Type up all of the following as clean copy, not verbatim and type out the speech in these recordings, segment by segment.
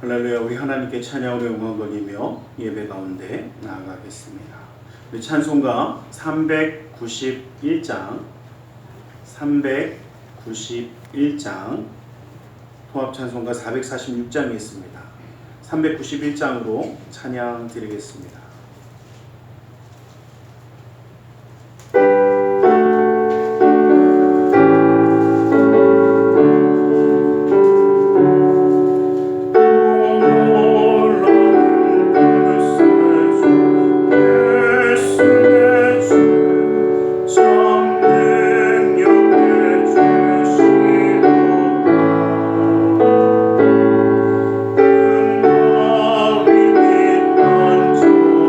할렐루야. 우리 하나님께 찬양으로 영광 돌리며 예배 가운데 나아가겠습니다. 우리 찬송가 391장 통합 찬송가 446장이 있습니다. 391장으로 찬양 드리겠습니다. 주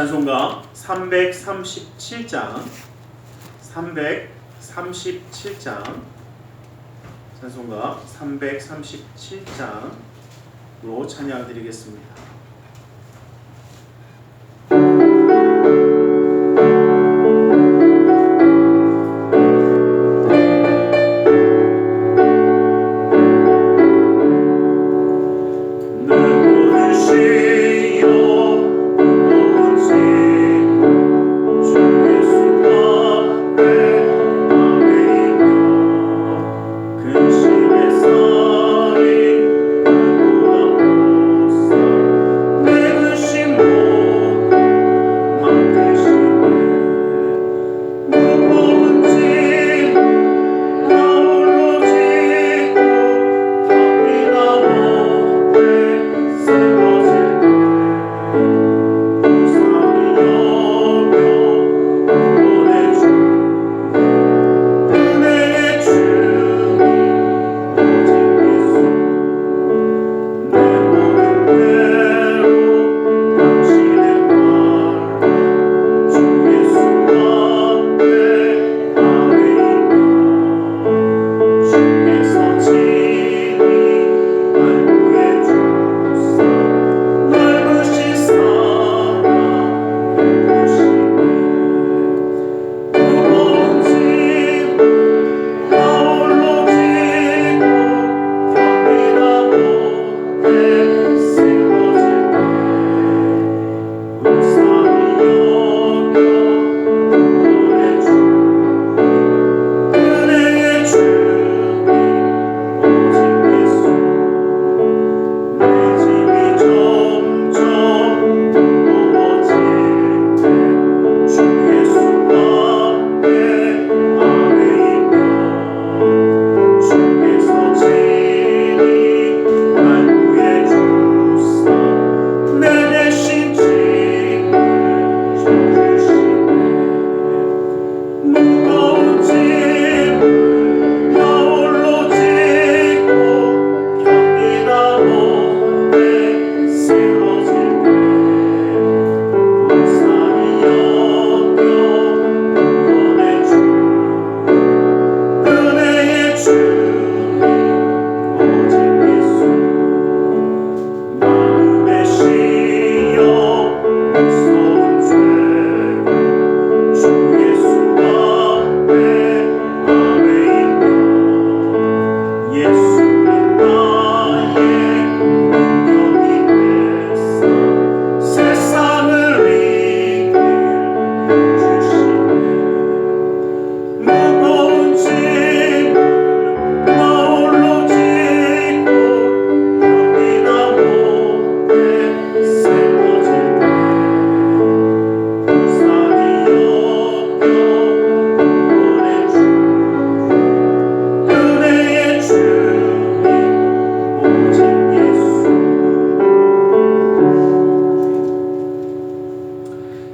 찬송가 337장 337장 찬송가 337장으로 찬양 드리겠습니다.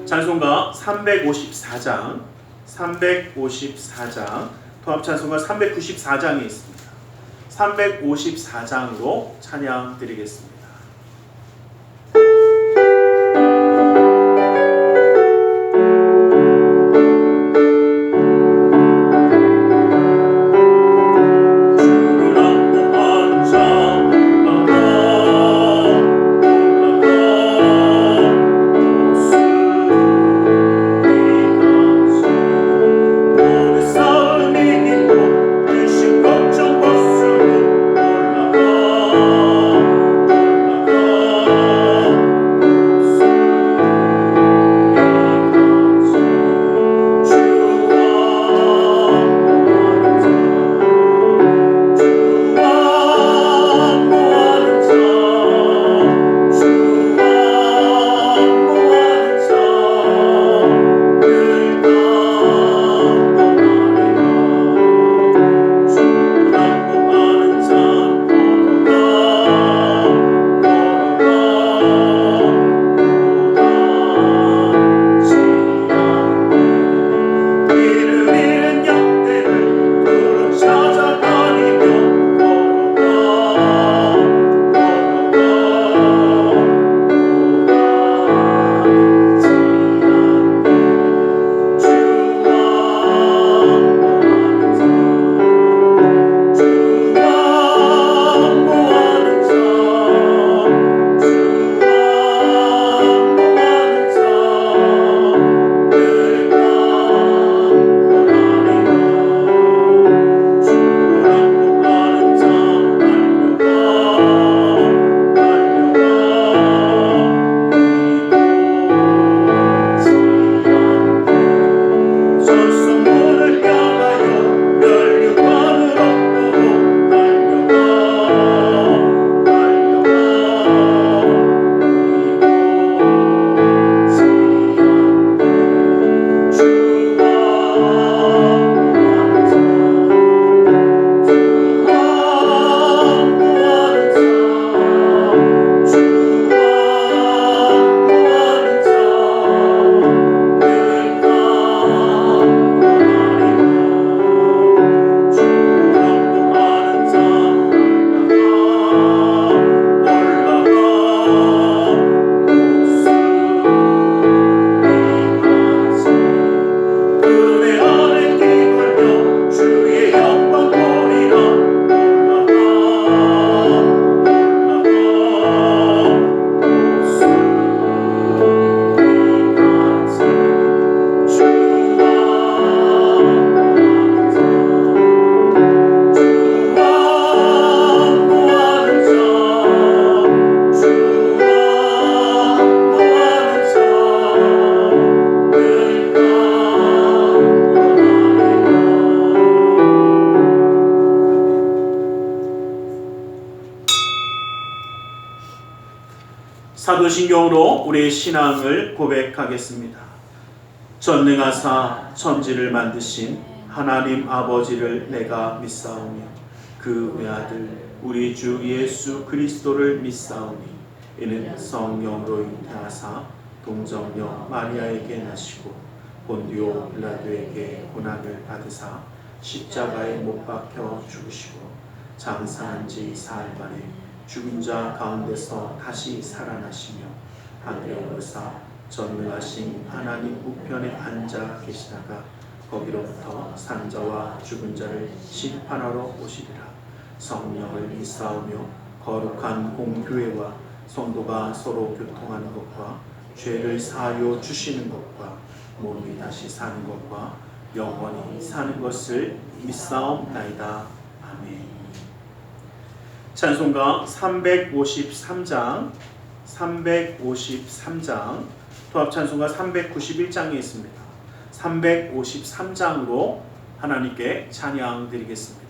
찬송가 354장 통합찬송가 394장에 있습니다. 354장으로 찬양 드리겠습니다. 걱정 벗으로 올라가 사도신경으로 우리의 신앙을 고백하겠습니다. 전능하사 천지를 만드신 하나님 아버지를 내가 믿사오며 그 외아들 우리 주 예수 그리스도를 믿사오니 이는 성령으로 잉태하사 동정녀 마리아에게 나시고 본디오 빌라도에게 고난을 받으사 십자가에 못 박혀 죽으시고 장사한 지 사흘 만에 죽은 자 가운데서 다시 살아나시며 하늘에 오르사 전능하신 하나님 우편에 앉아 계시다가 거기로부터 산자와 죽은 자를 심판하러 오시리라. 성령을 믿사오며 거룩한 공교회와 성도가 서로 교통하는 것과 죄를 사하여 주시는 것과 몸이 다시 사는 것과 영원히 사는 것을 믿사옵나이다. 아멘. 찬송가 353장 토합 찬송가 391장에 있습니다. 353장으로 하나님께 찬양 드리겠습니다.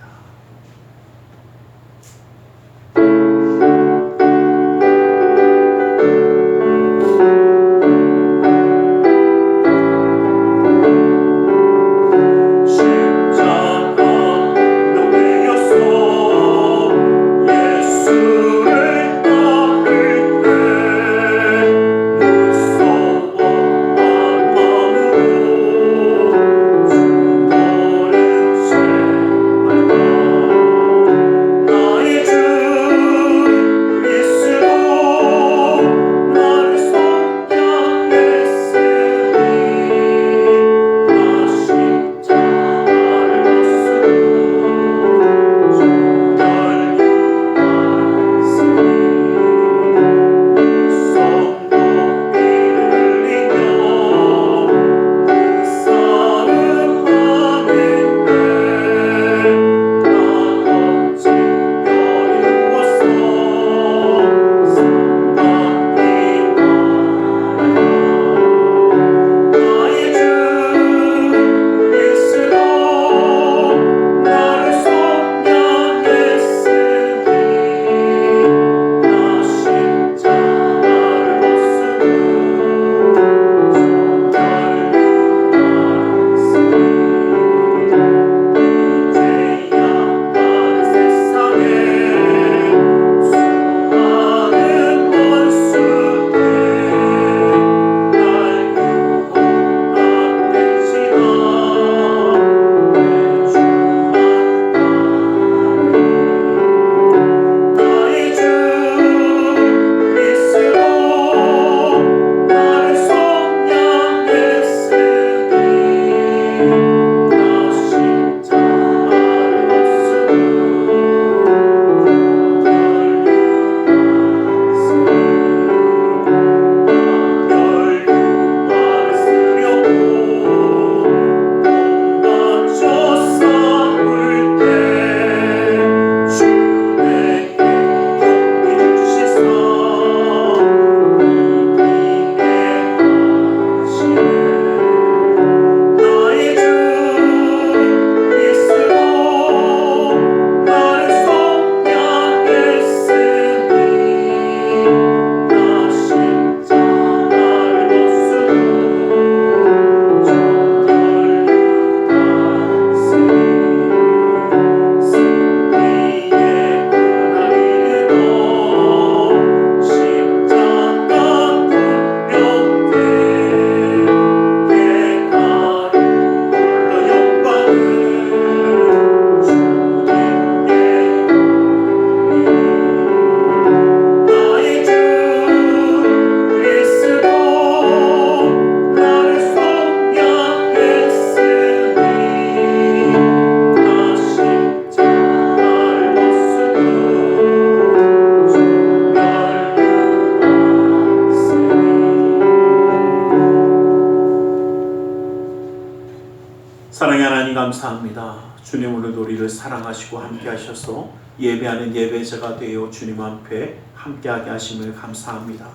사랑의 하나님 감사합니다. 주님 오늘도 우리를 사랑하시고 함께 하셔서 예배하는 예배자가 되어 주님 앞에 함께하게 하심을 감사합니다.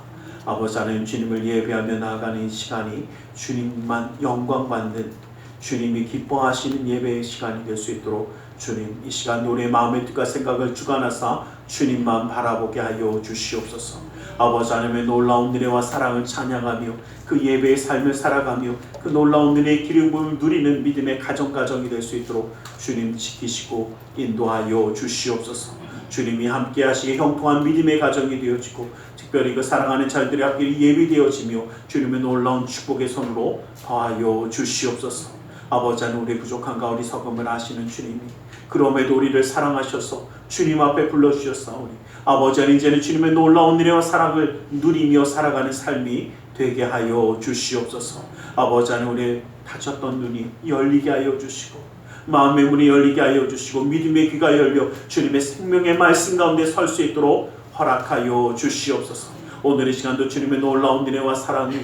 아버지 하나님, 주님을 예배하며 나아가는 이 시간이 주님만 영광받는, 주님이 기뻐하시는 예배의 시간이 될 수 있도록 주님 이 시간 우리의 마음의 뜻과 생각을 주관하사 주님만 바라보게 하여 주시옵소서. 아버지 하나님의 놀라운 은혜와 사랑을 찬양하며 그 예배의 삶을 살아가며 그 놀라운 은혜의 기름을 누리는 믿음의 가정이 될 수 있도록 주님 지키시고 인도하여 주시옵소서. 주님이 함께 하시기에 형통한 믿음의 가정이 되어지고 특별히 그 사랑하는 자들의 앞길이 예비되어지며 주님의 놀라운 축복의 손으로 더하여 주시옵소서. 아버지 하나님, 우리 부족한가 어리석음을 아시는 주님이 그럼에도 우리를 사랑하셔서 주님 앞에 불러주셨사오니 아버지 하나님, 이제는 주님의 놀라운 은혜와 사랑을 누리며 살아가는 삶이 되게 하여 주시옵소서. 아버지 하나님, 우리의 닫혔던 눈이 열리게 하여 주시고 마음의 문이 열리게 하여 주시고 믿음의 귀가 열려 주님의 생명의 말씀 가운데 설 수 있도록 허락하여 주시옵소서. 오늘 이 시간도 주님의 놀라운 은혜와 사랑이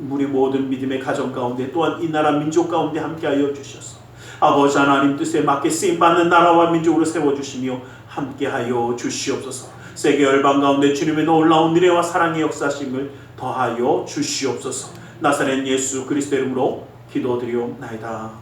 우리 모든 믿음의 가정 가운데 또한 이 나라 민족 가운데 함께하여 주셔서 아버지 하나님 뜻에 맞게 쓰임받는 나라와 민족으로 세워주시며 함께하여 주시옵소서. 세계 열방 가운데 주님의 놀라운 은혜와 사랑의 역사심을 더하여 주시옵소서. 나사렛 예수 그리스도 이름으로 기도드리옵나이다.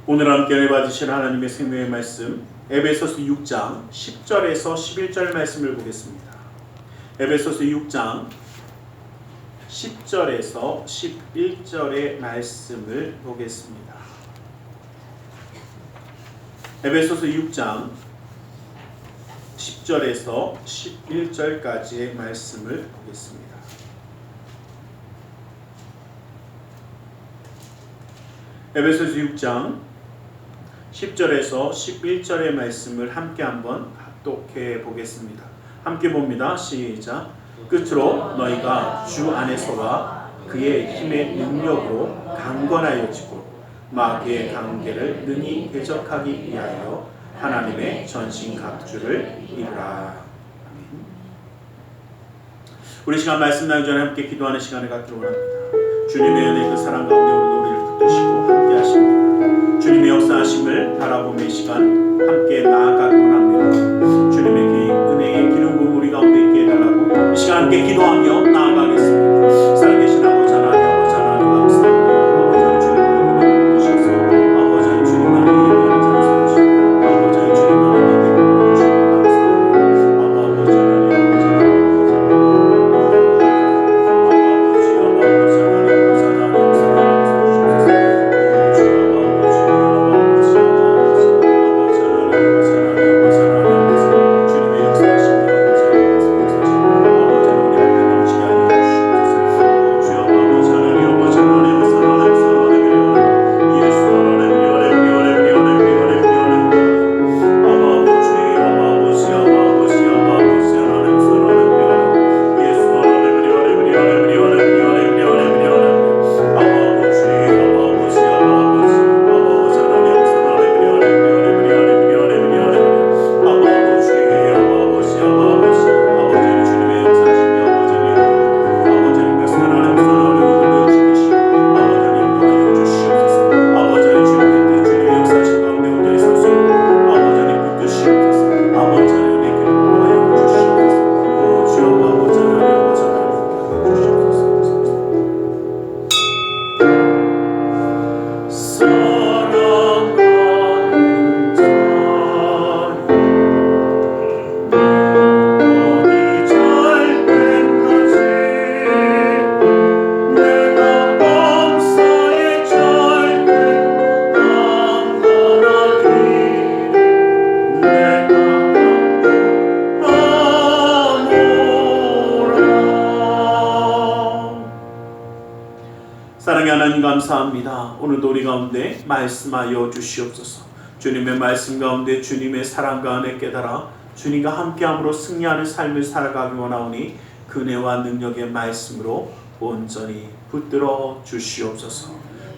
오늘 함께 받으실 하나님의 생명의 말씀 에베소서 6장 10절에서 11절 말씀을 보겠습니다. 에베소서 6장 10절에서 11절의 말씀을 보겠습니다. 에베소서 6장 10절에서 11절까지의 말씀을 보겠습니다. 에베소서 6장 10절에서 11절의 말씀을 함께 한번 합독해 보겠습니다. 함께 봅니다. 시작. 끝으로 너희가 주 안에서와 그의 힘의 능력으로 강건하여지고 마귀의 관계를 능히 대적하기 위하여 하나님의 전신갑주를 입으라. 아멘. 우리 시간 말씀 나누기 전에 함께 기도하는 시간을 갖기로 합니다. 주님의 은혜 그 사랑 가운데 오늘 우리를 붙드시고 함께 하십니다. 주님의 역사하심을 바라보며 이 시간 함께 나아가기 원합니다. 주님의 은혜의 기름 부음 우리 가운데 있게 해달라고 이 시간 함께 기도하며 나아가겠습니다. 살아계신 아버지 하나님, 아버지 하나님 감사합니다. 아버지 하나님 주님을 붙드셔서 아버지 하나님 주님만을 예배하는 자로 세우시고 아버지 하나님 주님만을 예배하는 자로 세우시고 감사합니다. 아버지 하나님, 아버지 사랑의 하나님 감사합니다. 오늘도 우리 가운데 말씀하여 주시옵소서. 주님의 말씀 가운데 주님의 사랑과 은혜 깨달아 주님과 함께함으로 승리하는 삶을 살아가기 원하오니 그 은혜와 능력의 말씀으로 온전히 붙들어 주시옵소서.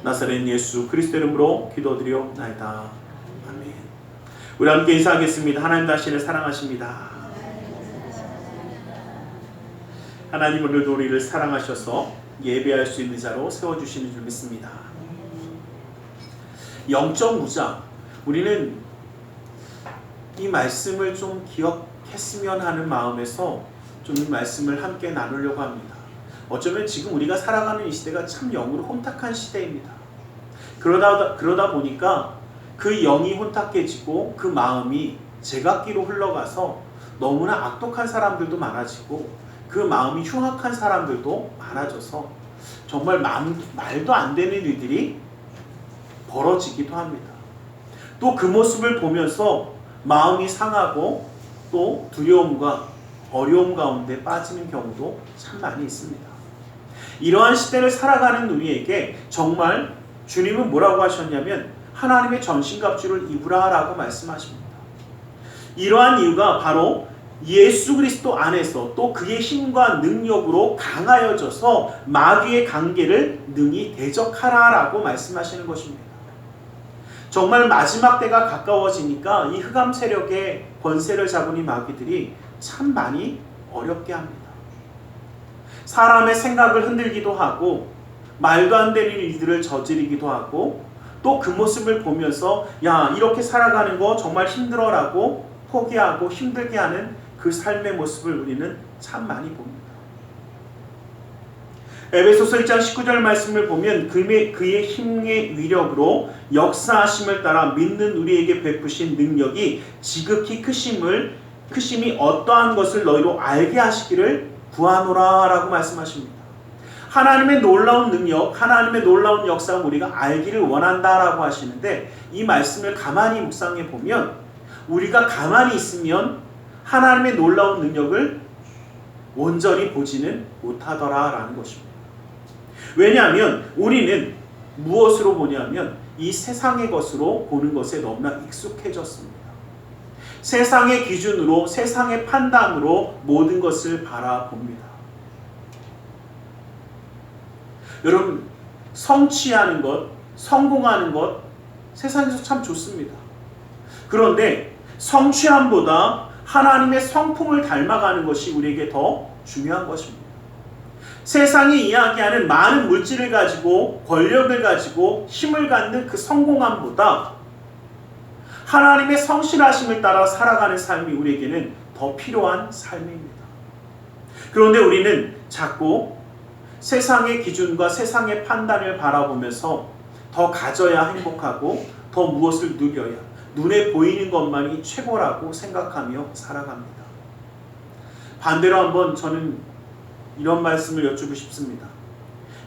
나사렛 예수 그리스도 이름으로 기도드리옵나이다. 아멘. 우리 함께 인사하겠습니다. 하나님 당신을 사랑하십니다. 하나님 오늘도 우리를 사랑하셔서 예배할 수 있는 자로 세워주시는 줄 믿습니다. 영적 무장, 우리는 이 말씀을 좀 기억했으면 하는 마음에서 좀 이 말씀을 함께 나누려고 합니다. 어쩌면 지금 우리가 살아가는 이 시대가 참 영으로 혼탁한 시대입니다. 그러다 보니까 그 영이 혼탁해지고 그 마음이 제각기로 흘러가서 너무나 악독한 사람들도 많아지고 그 마음이 흉악한 사람들도 많아져서 정말 말도 안 되는 일들이 벌어지기도 합니다. 또 그 모습을 보면서 마음이 상하고 또 두려움과 어려움 가운데 빠지는 경우도 참 많이 있습니다. 이러한 시대를 살아가는 우리에게 정말 주님은 뭐라고 하셨냐면 하나님의 전신갑주를 입으라라고 말씀하십니다. 이러한 이유가 바로 예수 그리스도 안에서 또 그의 힘과 능력으로 강하여져서 마귀의 관계를 능히 대적하라라고 말씀하시는 것입니다. 정말 마지막 때가 가까워지니까 이 흑암 세력의 권세를 잡은 이 마귀들이 참 많이 어렵게 합니다. 사람의 생각을 흔들기도 하고 말도 안 되는 일들을 저지르기도 하고 또 그 모습을 보면서 야 이렇게 살아가는 거 정말 힘들어라고 포기하고 힘들게 하는 그 삶의 모습을 우리는 참 많이 봅니다. 에베소서 1장 19절 말씀을 보면 그의 힘의 위력으로 역사하심을 따라 믿는 우리에게 베푸신 능력이 지극히 크심이 어떠한 것을 너희로 알게 하시기를 구하노라 라고 말씀하십니다. 하나님의 놀라운 능력, 하나님의 놀라운 역사를 우리가 알기를 원한다라고 하시는데 이 말씀을 가만히 묵상해 보면 우리가 가만히 있으면 하나님의 놀라운 능력을 온전히 보지는 못하더라라는 것입니다. 왜냐하면 우리는 무엇으로 보냐면 이 세상의 것으로 보는 것에 너무나 익숙해졌습니다. 세상의 기준으로 세상의 판단으로 모든 것을 바라봅니다. 여러분 성취하는 것, 성공하는 것 세상에서 참 좋습니다. 그런데 성취함보다 하나님의 성품을 닮아가는 것이 우리에게 더 중요한 것입니다. 세상이 이야기하는 많은 물질을 가지고 권력을 가지고 힘을 갖는 그 성공함보다 하나님의 성실하심을 따라 살아가는 삶이 우리에게는 더 필요한 삶입니다. 그런데 우리는 자꾸 세상의 기준과 세상의 판단을 바라보면서 더 가져야 행복하고 더 무엇을 누려야 눈에 보이는 것만이 최고라고 생각하며 살아갑니다. 반대로 한번 저는 이런 말씀을 여쭈고 싶습니다.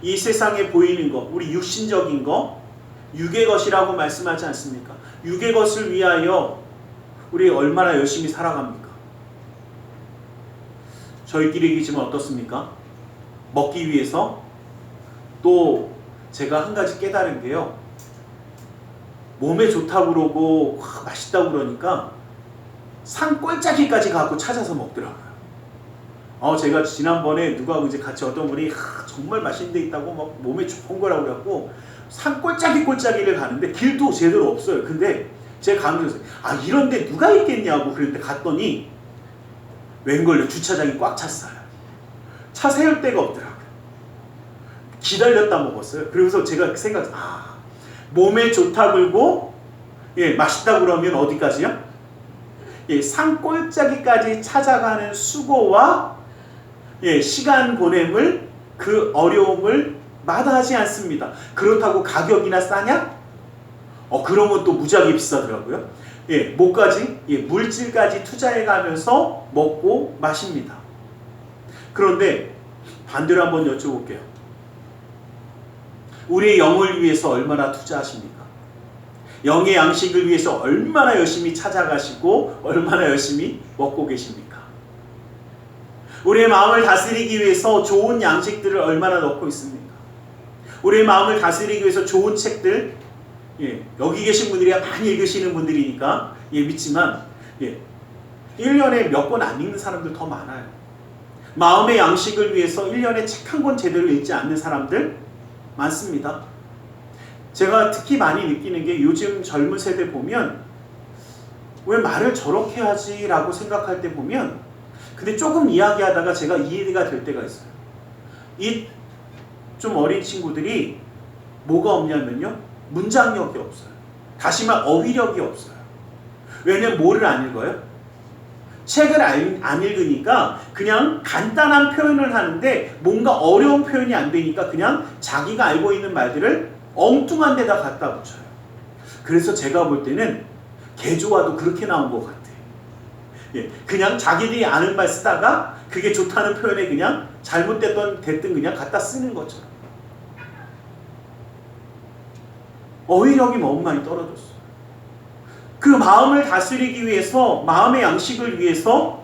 이 세상에 보이는 것, 우리 육신적인 것, 육의 것이라고 말씀하지 않습니까? 육의 것을 위하여 우리 얼마나 열심히 살아갑니까? 저희끼리 얘기지만 어떻습니까? 먹기 위해서 또 제가 한 가지 깨달은 게요. 몸에 좋다고 그러고 맛있다고 그러니까 산골짜기까지 가고 찾아서 먹더라고요. 제가 지난번에 누가 이제 같이 어떤 분이 정말 맛있는 데 있다고 막 몸에 좋은 거라고 그래갖고 산골짜기를 가는데 길도 제대로 없어요. 근데 제가 가면서 이런 데 누가 있겠냐고 그랬는데 갔더니 웬걸요 주차장이 꽉 찼어요. 차 세울 데가 없더라고요. 기다렸다 먹었어요. 그래서 제가 몸에 좋다 그러고 맛있다 그러면 어디까지요? 산골짜기까지 찾아가는 수고와 시간 보냄을 그 어려움을 마다하지 않습니다. 그렇다고 가격이나 싸냐? 그러면 또 무지하게 비싸더라고요. 뭐까지? 물질까지 투자해가면서 먹고 마십니다. 그런데 반대로 한번 여쭤볼게요. 우리의 영을 위해서 얼마나 투자하십니까? 영의 양식을 위해서 얼마나 열심히 찾아가시고 얼마나 열심히 먹고 계십니까? 우리의 마음을 다스리기 위해서 좋은 양식들을 얼마나 넣고 있습니까? 우리의 마음을 다스리기 위해서 좋은 책들, 여기 계신 분들이 많이 읽으시는 분들이니까 믿지만 1년에 몇 권 안 읽는 사람들 더 많아요. 마음의 양식을 위해서 1년에 책 한 권 제대로 읽지 않는 사람들 많습니다. 제가 특히 많이 느끼는 게 요즘 젊은 세대 보면 왜 말을 저렇게 하지? 라고 생각할 때 보면 근데 조금 이야기하다가 제가 이해가 될 때가 있어요. 이 좀 어린 친구들이 뭐가 없냐면요. 문장력이 없어요. 다시 말 어휘력이 없어요. 왜냐면 뭐를 안 읽어요? 책을 안 읽으니까 그냥 간단한 표현을 하는데 뭔가 어려운 표현이 안 되니까 그냥 자기가 알고 있는 말들을 엉뚱한 데다 갖다 붙여요. 그래서 제가 볼 때는 개조와도 그렇게 나온 것 같아요. 예, 그냥 자기들이 아는 말 쓰다가 그게 좋다는 표현에 그냥 잘못됐든 그냥 갖다 쓰는 것처럼. 어휘력이 너무 많이 떨어졌어요. 그 마음을 다스리기 위해서, 마음의 양식을 위해서,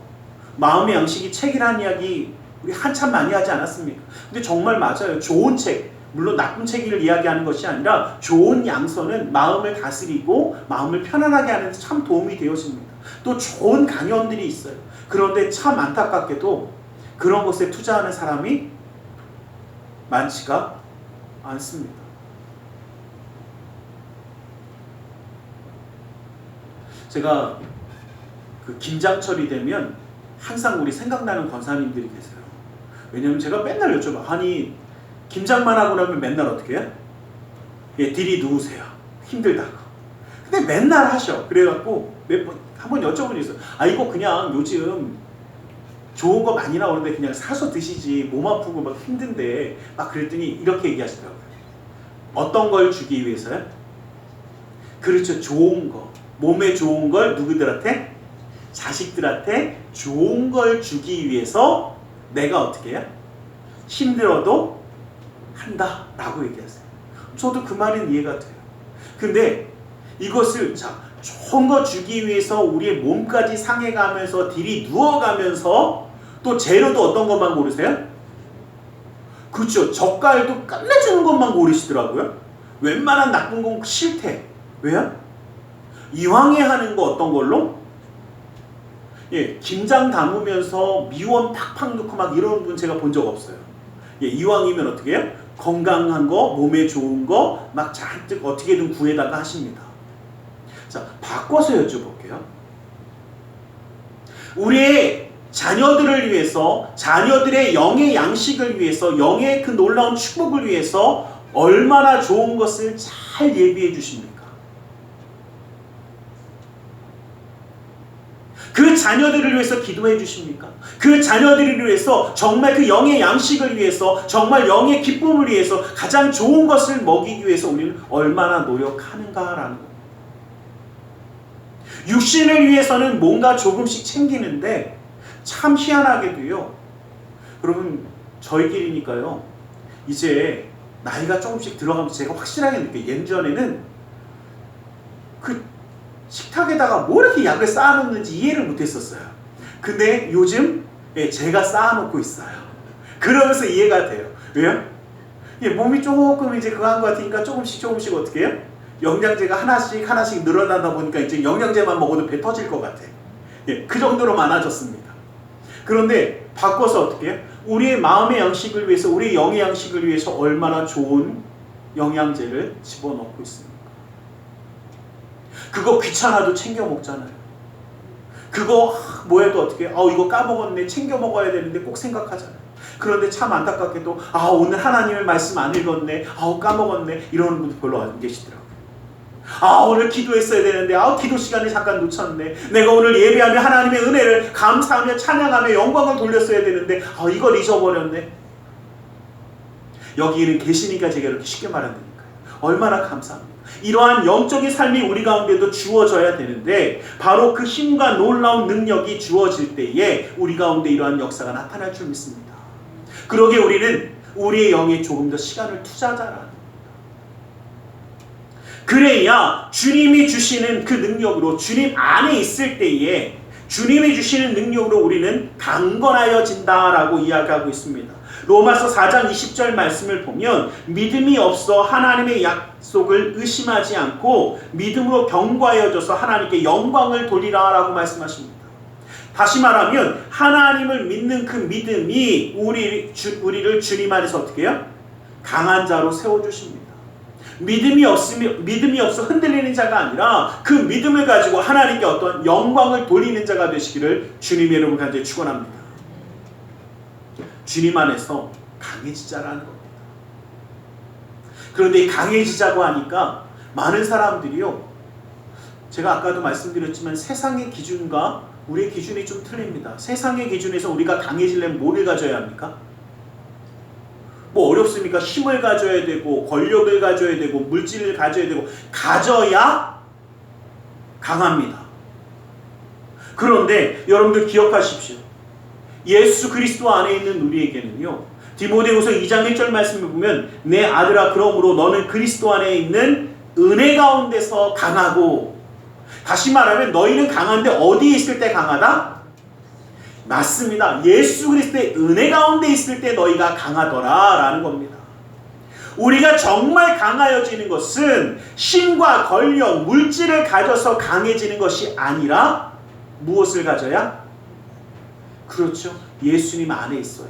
마음의 양식이 책이라는 이야기 우리 한참 많이 하지 않았습니까? 근데 정말 맞아요. 좋은 책, 물론 나쁜 책을 이야기하는 것이 아니라 좋은 양서는 마음을 다스리고 마음을 편안하게 하는 데 참 도움이 되어집니다. 또 좋은 강연들이 있어요. 그런데 참 안타깝게도 그런 것에 투자하는 사람이 많지가 않습니다. 제가 그 김장철이 되면 항상 우리 생각나는 권사님들이 계세요. 왜냐면 제가 맨날 여쭤봐. 아니 김장만 하고 나면 맨날 어떻게 해요? 예, 딜이 누우세요. 힘들다고. 근데 맨날 하셔. 그래갖고 한번 여쭤본 적이 있어요. 아 이거 그냥 요즘 좋은 거 많이 나오는데 그냥 사서 드시지 몸 아프고 막 힘든데 막 그랬더니 이렇게 얘기하시더라고요. 어떤 걸 주기 위해서요? 그렇죠. 좋은 거. 몸에 좋은 걸 누구들한테? 자식들한테 좋은 걸 주기 위해서 내가 어떻게 해요? 힘들어도 한다 라고 얘기하세요. 저도 그 말은 이해가 돼요. 근데 이것을 좋은 거 주기 위해서 우리의 몸까지 상해가면서 딜이 누워가면서 또 재료도 어떤 것만 고르세요? 그렇죠. 젓갈도 끝내주는 것만 고르시더라고요. 웬만한 나쁜 건 싫대. 왜요? 이왕에 하는 거 어떤 걸로? 예, 김장 담으면서 미원 팍팍 넣고 막 이러는 분 제가 본 적 없어요. 예, 이왕이면 어떻게 해요? 건강한 거, 몸에 좋은 거 막 잔뜩 어떻게든 구해다가 하십니다. 자, 바꿔서 여쭤볼게요. 우리의 자녀들을 위해서, 자녀들의 영의 양식을 위해서, 영의 그 놀라운 축복을 위해서 얼마나 좋은 것을 잘 예비해 주십니까? 그 자녀들을 위해서 기도해 주십니까? 그 자녀들을 위해서 정말 그 영의 양식을 위해서 정말 영의 기쁨을 위해서 가장 좋은 것을 먹이기 위해서 우리는 얼마나 노력하는가라는 겁니다. 육신을 위해서는 뭔가 조금씩 챙기는데 참 희한하게도요. 여러분 저희끼리니까요. 이제 나이가 조금씩 들어가면서 제가 확실하게 느껴요. 예전에는 그 식탁에다가 뭐 이렇게 약을 쌓아놓는지 이해를 못했었어요. 근데 요즘 제가 쌓아놓고 있어요. 그러면서 이해가 돼요. 왜요? 몸이 조금 이제 그거 한 것 같으니까 조금씩 어떻게 해요? 영양제가 하나씩 늘어나다 보니까 이제 영양제만 먹어도 배 터질 것 같아. 그 정도로 많아졌습니다. 그런데 바꿔서 어떻게 해요? 우리의 마음의 양식을 위해서, 우리의 영의 양식을 위해서 얼마나 좋은 영양제를 집어넣고 있습니다. 그거 귀찮아도 챙겨 먹잖아요. 그거 뭐해도 어떻게 이거 까먹었네 챙겨 먹어야 되는데 꼭 생각하잖아요. 그런데 참 안타깝게도 오늘 하나님의 말씀 안 읽었네, 까먹었네 이러는 분들 별로 안 계시더라고요. 오늘 기도했어야 되는데 기도 시간을 잠깐 놓쳤네. 내가 오늘 예배하며 하나님의 은혜를 감사하며 찬양하며 영광을 돌렸어야 되는데 이걸 잊어버렸네. 여기는 계시니까 제가 이렇게 쉽게 말한다니까요. 얼마나 감사합니다. 이러한 영적인 삶이 우리 가운데도 주어져야 되는데 바로 그 힘과 놀라운 능력이 주어질 때에 우리 가운데 이러한 역사가 나타날 줄 믿습니다. 그러기에 우리는 우리의 영에 조금 더 시간을 투자하자라는 겁니다. 그래야 주님이 주시는 그 능력으로 주님 안에 있을 때에 주님이 주시는 능력으로 우리는 강건하여진다라고 이야기하고 있습니다. 로마서 4장 20절 말씀을 보면 믿음이 없어 하나님의 약속을 의심하지 않고 믿음으로 견고하여져서 하나님께 영광을 돌리라 라고 말씀하십니다. 다시 말하면 하나님을 믿는 그 믿음이 우리를 주님 안에서 어떻게 해요? 강한 자로 세워주십니다. 믿음이 없어 흔들리는 자가 아니라 그 믿음을 가지고 하나님께 어떤 영광을 돌리는 자가 되시기를 주님의 이름으로 간절히 축원합니다. 주님 안에서 강해지자라는 겁니다. 그런데 이 강해지자고 하니까 많은 사람들이요 제가 아까도 말씀드렸지만 세상의 기준과 우리의 기준이 좀 틀립니다. 세상의 기준에서 우리가 강해지려면 뭐를 가져야 합니까? 뭐 어렵습니까? 힘을 가져야 되고 권력을 가져야 되고 물질을 가져야 되고 가져야 강합니다. 그런데 여러분들 기억하십시오. 예수 그리스도 안에 있는 우리에게는요. 디모데후서 2장 1절 말씀을 보면 내 아들아 그러므로 너는 그리스도 안에 있는 은혜 가운데서 강하고, 다시 말하면 너희는 강한데 어디에 있을 때 강하다? 맞습니다. 예수 그리스도의 은혜 가운데 있을 때 너희가 강하더라 라는 겁니다. 우리가 정말 강하여지는 것은 힘과 권력, 물질을 가져서 강해지는 것이 아니라 무엇을 가져야? 그렇죠. 예수님 안에 있어야.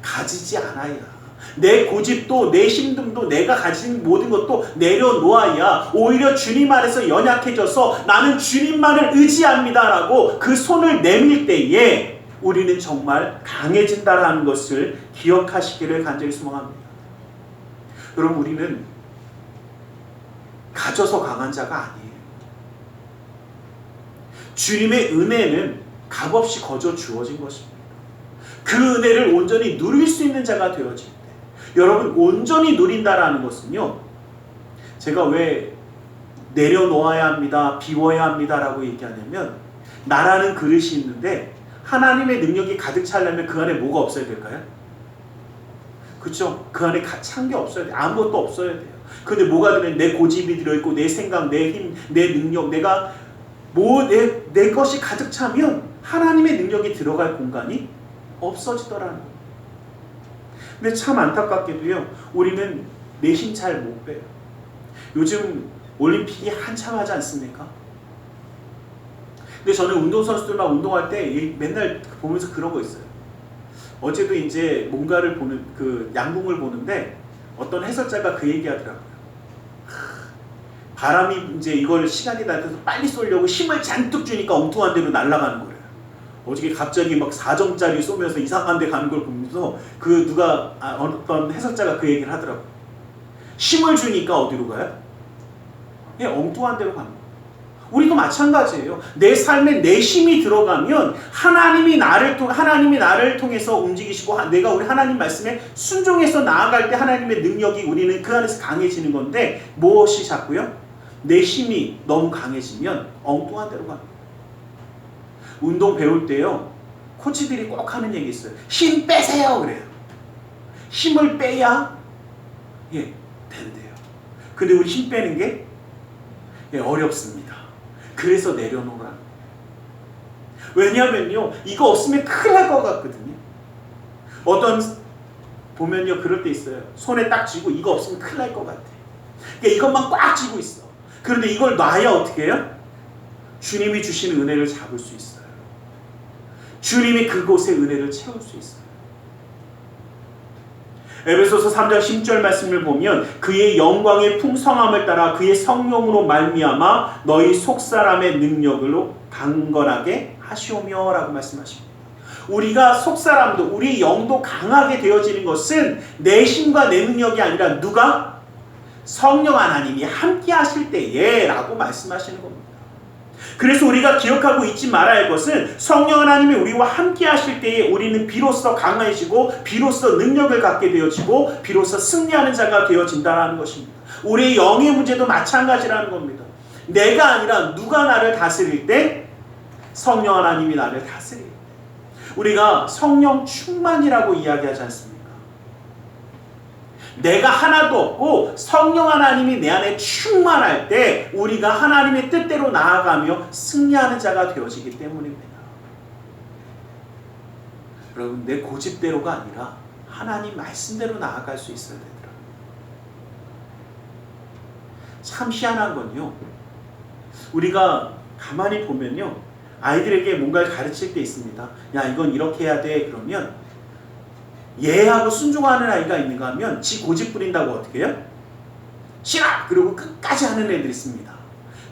가지지 않아야. 내 고집도 내 힘듦도 내가 가진 모든 것도 내려놓아야 오히려 주님 안에서 연약해져서 나는 주님만을 의지합니다 라고 그 손을 내밀 때에 우리는 정말 강해진다라는 것을 기억하시기를 간절히 소망합니다. 여러분, 우리는 가져서 강한 자가 아니에요. 주님의 은혜는 값없이 거저 주어진 것입니다. 그 은혜를 온전히 누릴 수 있는 자가 되어질 때, 여러분, 온전히 누린다라는 것은요, 제가 왜 내려놓아야 합니다, 비워야 합니다 라고 얘기하냐면, 나라는 그릇이 있는데 하나님의 능력이 가득 차려면 그 안에 뭐가 없어야 될까요? 그렇죠? 그 안에 찬 게 없어야 돼요. 아무것도 없어야 돼요. 근데 뭐가 들어있는, 내 고집이 들어있고 내 생각, 내 힘, 내 능력, 내가 내 것이 가득 차면 하나님의 능력이 들어갈 공간이 없어지더라는 거예요. 근데 참 안타깝게도요, 우리는 내 힘 잘 못 빼요. 요즘 올림픽이 한참 하지 않습니까? 근데 저는 운동선수들만 운동할 때 맨날 보면서 그런 거 있어요. 어제도 이제 뭔가를 보는, 그 양궁을 보는데 어떤 해설자가 그 얘기 하더라고요. 바람이 이제 이걸 시간이 낮아서 빨리 쏘려고 힘을 잔뜩 주니까 엉뚱한 데로 날아가는 거예요. 어저께 갑자기 막 4점짜리 쏘면서 이상한 데 가는 걸 보면서 어떤 해설자가 그 얘기를 하더라고요. 힘을 주니까 어디로 가요? 예, 엉뚱한 데로 가는 거예요. 우리도 마찬가지예요. 내 삶에 내 힘이 들어가면 하나님이 나를 통해서 움직이시고 내가 우리 하나님 말씀에 순종해서 나아갈 때 하나님의 능력이 우리는 그 안에서 강해지는 건데, 무엇이 자꾸요? 내 힘이 너무 강해지면 엉뚱한 데로 갑니다. 운동 배울 때요, 코치들이 꼭 하는 얘기 있어요. 힘 빼세요 그래요. 힘을 빼야 된대요. 근데 우리 힘 빼는 게 어렵습니다. 그래서 내려놓으라는 거예요. 왜냐하면요, 이거 없으면 큰일 날 것 같거든요. 보면요, 그럴 때 있어요. 손에 딱 쥐고 이거 없으면 큰일 날 것 같아. 그러니까 이것만 꽉 쥐고 있어. 그런데 이걸 놔야 어떻게 해요? 주님이 주시는 은혜를 잡을 수 있어요. 주님이 그곳에 은혜를 채울 수 있어요. 에베소서 3장 10절 말씀을 보면 그의 영광의 풍성함을 따라 그의 성령으로 말미암아 너희 속사람의 능력으로 강건하게 하시오며 라고 말씀하십니다. 우리가 속사람도, 우리 영도 강하게 되어지는 것은 내 힘과 내 능력이 아니라 누가? 성령 하나님이 함께 하실 때에 라고 말씀하시는 겁니다. 그래서 우리가 기억하고 잊지 말아야 할 것은 성령 하나님이 우리와 함께 하실 때에 우리는 비로소 강해지고 비로소 능력을 갖게 되어지고 비로소 승리하는 자가 되어진다는 것입니다. 우리의 영의 문제도 마찬가지라는 겁니다. 내가 아니라 누가 나를 다스릴 때? 성령 하나님이 나를 다스릴 때. 우리가 성령 충만이라고 이야기하지 않습니까? 내가 하나도 없고 성령 하나님이 내 안에 충만할 때 우리가 하나님의 뜻대로 나아가며 승리하는 자가 되어지기 때문입니다. 여러분, 내 고집대로가 아니라 하나님 말씀대로 나아갈 수 있어야 되더라고요. 참 희한한 건요, 우리가 가만히 보면요, 아이들에게 뭔가를 가르칠 때 있습니다. 야, 이건 이렇게 해야 돼. 그러면 예하고 순종하는 아이가 있는가 하면 지 고집 부린다고 어떻게 해요? 싫어! 그리고 끝까지 하는 애들이 있습니다.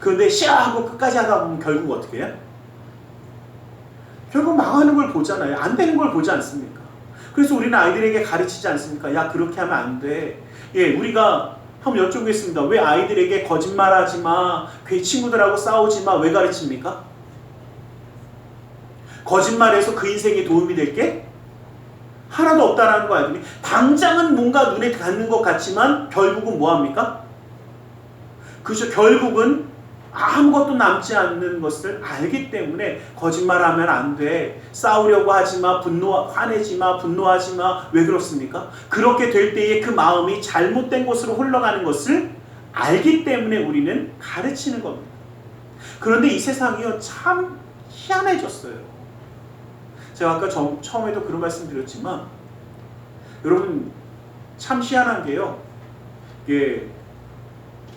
그런데 싫어하고 끝까지 하다 보면 결국 어떻게 해요? 결국 망하는 걸 보잖아요. 안 되는 걸 보지 않습니까? 그래서 우리는 아이들에게 가르치지 않습니까? 야, 그렇게 하면 안 돼. 우리가 한번 여쭤보겠습니다. 왜 아이들에게 거짓말하지 마, 친구들하고 싸우지 마, 왜 가르칩니까? 거짓말해서 그 인생에 도움이 될 게 하나도 없다라는 거 알더니 당장은 뭔가 눈에 닿는 것 같지만 결국은 뭐합니까? 그죠? 결국은 아무것도 남지 않는 것을 알기 때문에 거짓말하면 안 돼. 싸우려고 하지 마. 화내지 마. 분노하지 마. 왜 그렇습니까? 그렇게 될 때에 그 마음이 잘못된 곳으로 흘러가는 것을 알기 때문에 우리는 가르치는 겁니다. 그런데 이 세상이요 참 희한해졌어요. 제가 아까 처음에도 그런 말씀 드렸지만 여러분 참 희한한 게요. 이게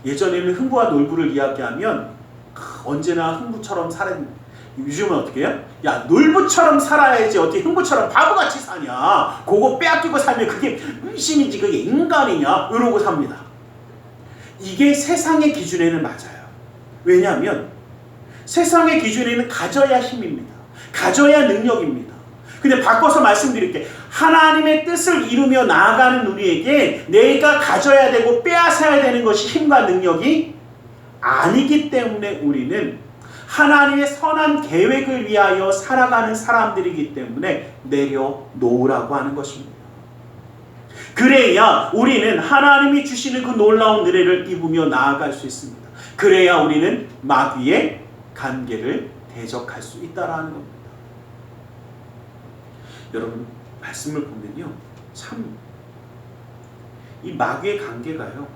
예전에는 흥부와 놀부를 이야기하면 언제나 흥부처럼 요즘은 어떻게 해요? 야, 놀부처럼 살아야지 어떻게 흥부처럼 바보같이 사냐. 그거 빼앗기고 살면 그게 의심이지 그게 인간이냐. 이러고 삽니다. 이게 세상의 기준에는 맞아요. 왜냐하면 세상의 기준에는 가져야 힘입니다. 가져야 능력입니다. 근데 바꿔서 말씀드릴게. 하나님의 뜻을 이루며 나아가는 우리에게 내가 가져야 되고 빼앗아야 되는 것이 힘과 능력이 아니기 때문에 우리는 하나님의 선한 계획을 위하여 살아가는 사람들이기 때문에 내려놓으라고 하는 것입니다. 그래야 우리는 하나님이 주시는 그 놀라운 은혜를 입으며 나아갈 수 있습니다. 그래야 우리는 마귀의 관계를 대적할 수 있다라는 겁니다. 여러분 말씀을 보면요 참 이 마귀의 관계가요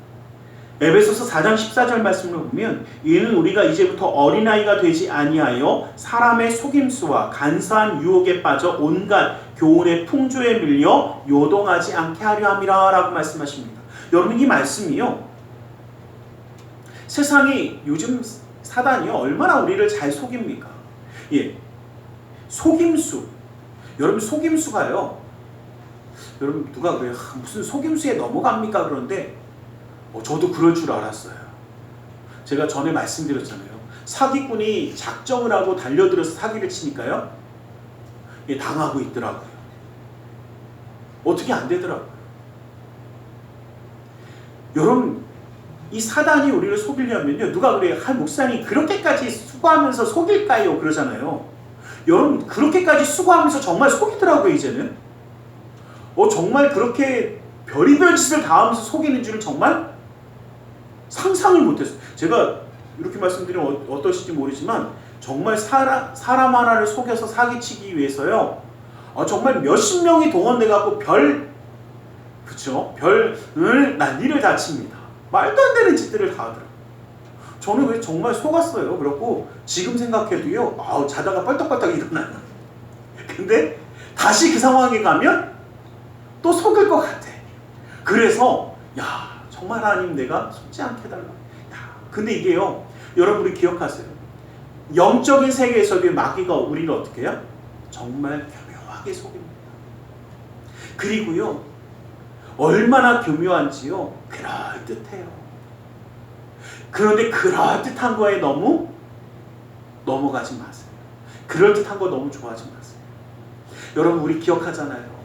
에베소서 4장 14절 말씀을 보면 이는 우리가 이제부터 어린아이가 되지 아니하여 사람의 속임수와 간사한 유혹에 빠져 온갖 교훈의 풍조에 밀려 요동하지 않게 하려 함이라 라고 말씀하십니다. 여러분 이 말씀이요 세상이 요즘 사단이요 얼마나 우리를 잘 속입니까? 예, 속임수. 여러분 속임수가요. 여러분 누가 그래요? 무슨 속임수에 넘어갑니까? 그런데 저도 그럴 줄 알았어요. 제가 전에 말씀드렸잖아요. 사기꾼이 작정을 하고 달려들어서 사기를 치니까요. 예, 당하고 있더라고요. 어떻게 안 되더라고요. 여러분 이 사단이 우리를 속이려면요. 누가 그래요? 목사님 그렇게까지 수고하면서 속일까요? 그러잖아요. 여러분 그렇게까지 수고하면서 정말 속이더라고요. 이제는 정말 그렇게 별의별 짓을 다 하면서 속이는 줄은 정말 상상을 못했어요. 제가 이렇게 말씀드리면 어떠실지 모르지만 정말 사람 하나를 속여서 사기치기 위해서요 정말 몇십 명이 동원돼 갖고 별을 난리를 다 칩니다. 말도 안 되는 짓들을 다 하더라고요. 저는 정말 속았어요. 그렇고 지금 생각해도요 자다가 뻘떡뻘떡 일어나요. 근데 다시 그 상황에 가면 또 속을 것 같아. 그래서 정말 하나님 내가 속지 않게 해달라. 근데 이게요 여러분이 기억하세요. 영적인 세계에서도 마귀가 우리를 어떻게 해요? 정말 교묘하게 속입니다. 그리고요 얼마나 교묘한지요 그럴듯해요. 그런데 그럴듯한 거에 너무 넘어가지 마세요. 그럴듯한 거 너무 좋아하지 마세요. 여러분 우리 기억하잖아요.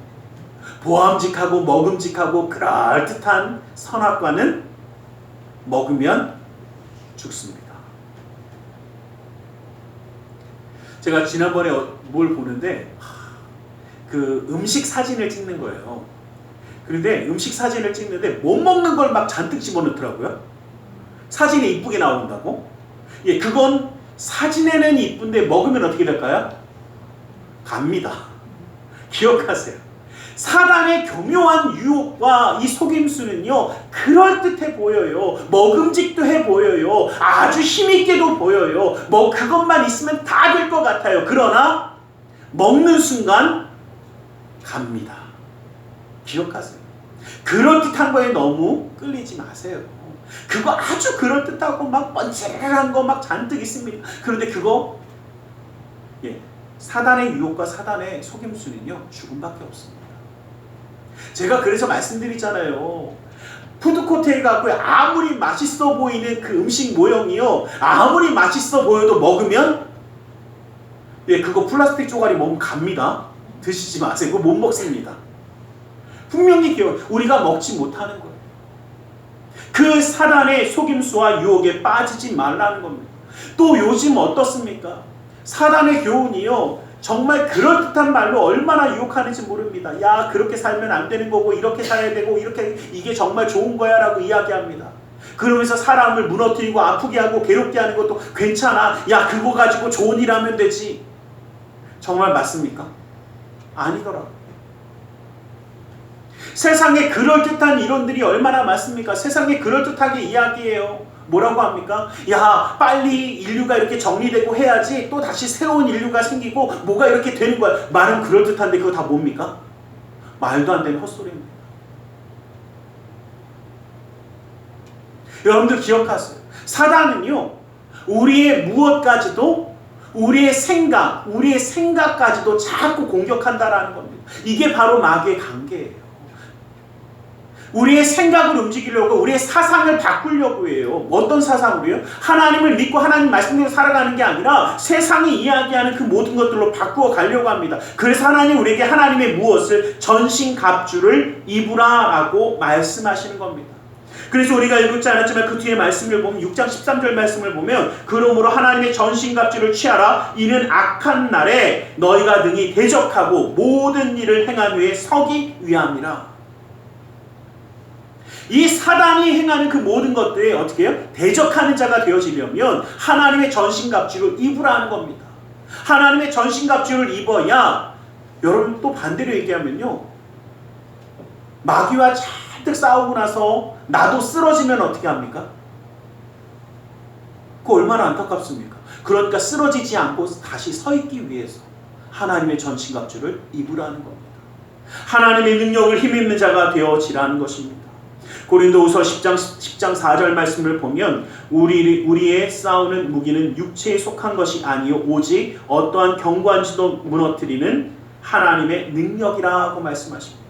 보암직하고 먹음직하고 그럴듯한 선악과는 먹으면 죽습니다. 제가 지난번에 뭘 보는데 그 음식 사진을 찍는 거예요. 그런데 음식 사진을 찍는데 못 먹는 걸 막 잔뜩 집어넣더라고요. 사진이 이쁘게 나온다고? 예, 그건 사진에는 이쁜데 먹으면 어떻게 될까요? 갑니다. 기억하세요. 사단의 교묘한 유혹과 이 속임수는요 그럴듯해 보여요. 먹음직도 해 보여요. 아주 힘있게도 보여요. 그것만 있으면 다 될 것 같아요. 그러나 먹는 순간 갑니다. 기억하세요. 그럴듯한 거에 너무 끌리지 마세요. 그거 아주 그럴듯하고 막 번쩍한 거 막 잔뜩 있습니다. 그런데 그거 사단의 유혹과 사단의 속임수는요 죽음밖에 없습니다. 제가 그래서 말씀드리잖아요. 푸드코트에 가고 아무리 맛있어 보이는 그 음식 모형이요 아무리 맛있어 보여도 먹으면 그거 플라스틱 조각이 먹으면 갑니다. 드시지 마세요. 그거 못 먹습니다. 분명히 우리가 먹지 못하는 거예요. 그 사단의 속임수와 유혹에 빠지지 말라는 겁니다. 또 요즘 어떻습니까? 사단의 교훈이요, 정말 그럴듯한 말로 얼마나 유혹하는지 모릅니다. 야, 그렇게 살면 안 되는 거고, 이렇게 살아야 되고, 이렇게 이게 정말 좋은 거야 라고 이야기합니다. 그러면서 사람을 무너뜨리고 아프게 하고 괴롭게 하는 것도 괜찮아. 야, 그거 가지고 좋은 일 하면 되지. 정말 맞습니까? 아니더라고요. 세상에 그럴듯한 이론들이 얼마나 많습니까? 세상에 그럴듯하게 이야기해요. 뭐라고 합니까? 야, 빨리 인류가 이렇게 정리되고 해야지 또 다시 새로운 인류가 생기고 뭐가 이렇게 되는 거야. 말은 그럴듯한데 그거 다 뭡니까? 말도 안 되는 헛소리입니다. 여러분들 기억하세요. 사단은요, 우리의 무엇까지도, 우리의 생각까지도 자꾸 공격한다라는 겁니다. 이게 바로 마귀의 관계예요. 우리의 생각을 움직이려고, 우리의 사상을 바꾸려고 해요. 어떤 사상으로요? 하나님을 믿고 하나님 말씀대로 살아가는 게 아니라 세상이 이야기하는 그 모든 것들로 바꾸어 가려고 합니다. 그래서 하나님 우리에게 하나님의 무엇을? 전신갑주를 입으라라고 말씀하시는 겁니다. 그래서 우리가 읽지 않았지만 그 뒤에 말씀을 보면 6장 13절 말씀을 보면, 그러므로 하나님의 전신갑주를 취하라. 이는 악한 날에 너희가 능히 대적하고 모든 일을 행한 후에 서기 위함이라. 이 사단이 행하는 그 모든 것들에 어떻게 해요? 대적하는 자가 되어지려면 하나님의 전신갑주를 입으라는 겁니다. 하나님의 전신갑주를 입어야, 여러분 또 반대로 얘기하면요, 마귀와 잔뜩 싸우고 나서 나도 쓰러지면 어떻게 합니까? 그거 얼마나 안타깝습니까? 그러니까 쓰러지지 않고 다시 서 있기 위해서 하나님의 전신갑주를 입으라는 겁니다. 하나님의 능력을 힘입는 자가 되어지라는 것입니다. 고린도후서 10장 4절 말씀을 보면 우리의 싸우는 무기는 육체에 속한 것이 아니요 오직 어떠한 경관지도 무너뜨리는 하나님의 능력이라고 말씀하십니다.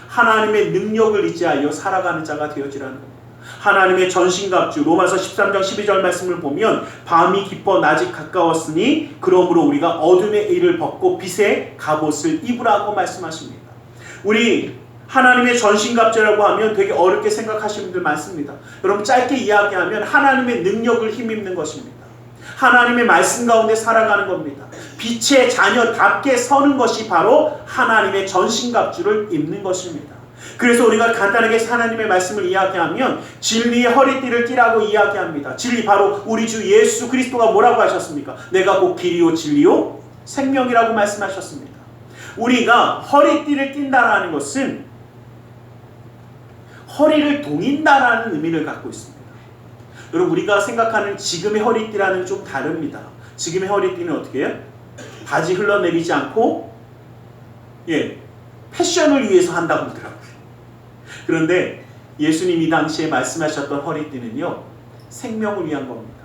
하나님의 능력을 의지하여 살아가는 자가 되어지라는 겁니다. 하나님의 전신갑주, 로마서 13장 12절 말씀을 보면 밤이 깊어 낮이 가까웠으니 그러므로 우리가 어둠의 일을 벗고 빛의 갑옷을 입으라고 말씀하십니다. 우리 하나님의 전신갑주라고 하면 되게 어렵게 생각하시는 분들 많습니다. 여러분, 짧게 이야기하면 하나님의 능력을 힘입는 것입니다. 하나님의 말씀 가운데 살아가는 겁니다. 빛의 자녀답게 서는 것이 바로 하나님의 전신갑주를 입는 것입니다. 그래서 우리가 간단하게 하나님의 말씀을 이야기하면 진리의 허리띠를 띠라고 이야기합니다. 진리, 바로 우리 주 예수 그리스도가 뭐라고 하셨습니까? 내가 곧 길이요 진리요 생명이라고 말씀하셨습니다. 우리가 허리띠를 띈다라는 것은 허리를 동인다라는 의미를 갖고 있습니다. 여러분, 우리가 생각하는 지금의 허리띠라는 좀 다릅니다. 지금의 허리띠는 어떻게 해요? 바지 흘러내리지 않고 패션을 위해서 한다고 하더라고요. 그런데 예수님이 당시에 말씀하셨던 허리띠는요, 생명을 위한 겁니다.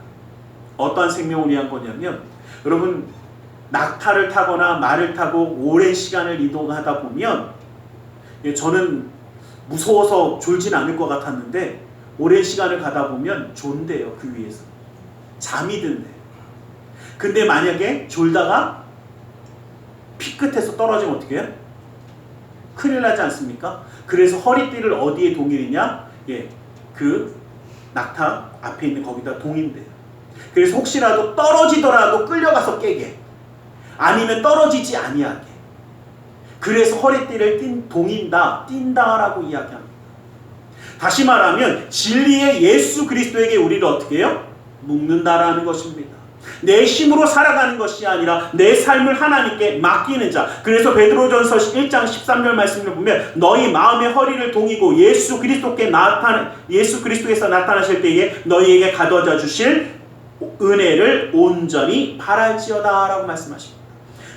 어떠한 생명을 위한 거냐면, 여러분, 낙타를 타거나 말을 타고 오랜 시간을 이동하다 보면, 저는 무서워서 졸진 않을 것 같았는데 오랜 시간을 가다 보면 존대요. 그 위에서 잠이 든대요. 근데 만약에 졸다가 피끝에서 떨어지면 어떻게 해요? 큰일 나지 않습니까? 그래서 허리띠를 어디에 동이느냐? 그 낙타 앞에 있는 거기다 동인대요. 그래서 혹시라도 떨어지더라도 끌려가서 깨게, 아니면 떨어지지 아니하게. 그래서 허리띠를 띈다라고 이야기합니다. 다시 말하면 진리의 예수 그리스도에게 우리를 어떻게 해요? 묶는다라는 것입니다. 내 힘으로 살아가는 것이 아니라 내 삶을 하나님께 맡기는 자. 그래서 베드로전서 1장 13절 말씀을 보면 너희 마음의 허리를 동이고 예수 그리스도께서 나타나실 때에 너희에게 가져다 주실 은혜를 온전히 바랄지어다 라고 말씀하십니다.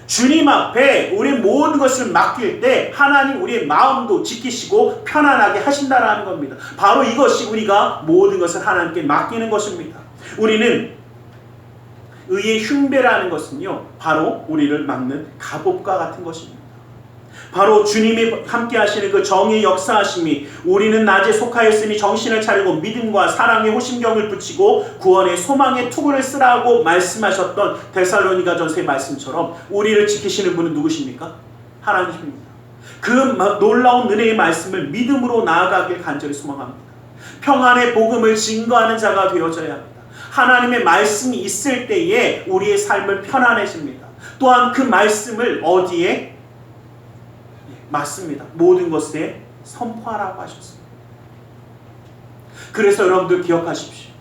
주님 앞에 우리 모든 것을 맡길 때 하나님 우리의 마음도 지키시고 편안하게 하신다라는 겁니다. 바로 이것이 우리가 모든 것을 하나님께 맡기는 것입니다. 우리는 의의 흉배라는 것은요, 바로 우리를 막는 갑옷과 같은 것입니다. 바로 주님이 함께 하시는 그 정의 역사하심이, 우리는 낮에 속하였으니 정신을 차리고 믿음과 사랑의 호심경을 붙이고 구원의 소망의 투구를 쓰라고 말씀하셨던 데살로니가전서의 말씀처럼 우리를 지키시는 분은 누구십니까? 하나님입니다. 그 놀라운 은혜의 말씀을 믿음으로 나아가길 간절히 소망합니다. 평안의 복음을 증거하는 자가 되어져야 합니다. 하나님의 말씀이 있을 때에 우리의 삶은 편안해집니다. 또한 그 말씀을 어디에? 맞습니다. 모든 것에 선포하라고 하셨습니다. 그래서 여러분들 기억하십시오.